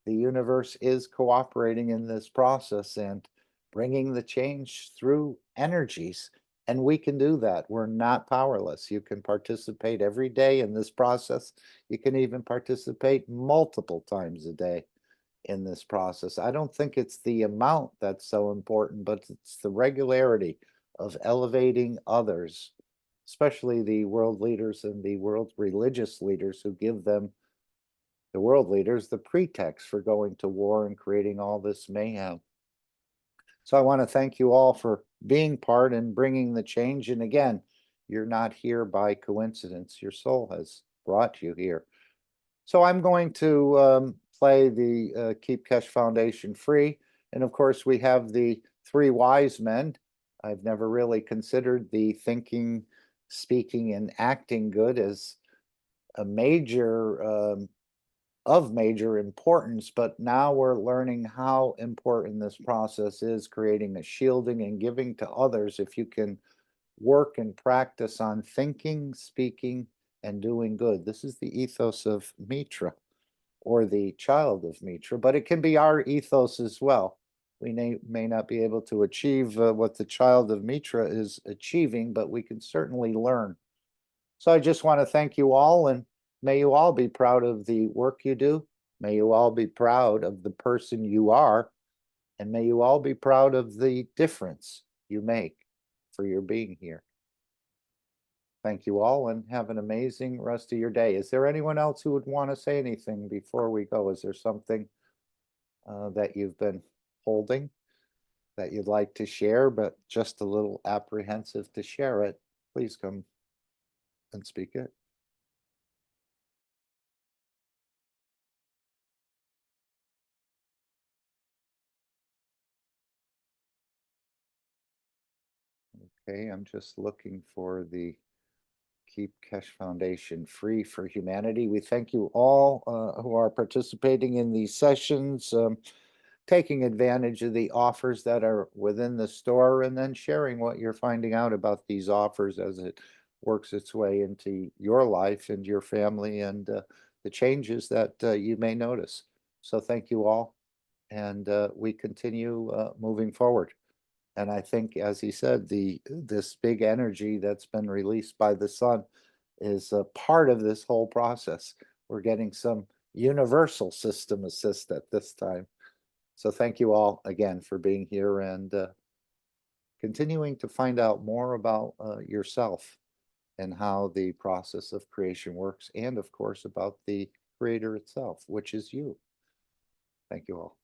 the universe is cooperating in this process and bringing the change through energies. And we can do that. We're not powerless. You can participate every day in this process. You can even participate multiple times a day in this process. I don't think it's the amount that's so important, but it's the regularity of elevating others, especially the world leaders and the world religious leaders who give them, the world leaders, the pretext for going to war and creating all this mayhem. So I want to thank you all for being part and bringing the change. And again, you're not here by coincidence. Your soul has brought you here. So I'm going to play the Keep Keshe Foundation Free. And of course, we have the 3 wise men. I've never really considered the thinking, speaking, and acting good as a major of major importance, but now we're learning how important this process is, creating a shielding and giving to others. If you can work and practice on thinking, speaking, and doing good. This is the ethos of Mitra, or the child of Mitra, but it can be our ethos as well. We may not be able to achieve what the child of Mitra is achieving, but we can certainly learn. So I just want to thank you all, and may you all be proud of the work you do. May you all be proud of the person you are, and may you all be proud of the difference you make for your being here. thank you all and have an amazing rest of your day. Is there anyone else who would want to say anything before we go? Is there something that you've been holding that you'd like to share, but just a little apprehensive to share it? Please come and speak it. Okay, I'm just looking for the Keep Keshe Foundation Free for Humanity. We thank you all who are participating in these sessions, taking advantage of the offers that are within the store, and then sharing what you're finding out about these offers as it works its way into your life and your family, and the changes that you may notice. So thank you all, and we continue moving forward. And I think, as he said, this big energy that's been released by the sun is a part of this whole process. We're getting some universal system assist at this time. So thank you all again for being here and continuing to find out more about yourself and how the process of creation works, and of course about the creator itself, which is you. Thank you all.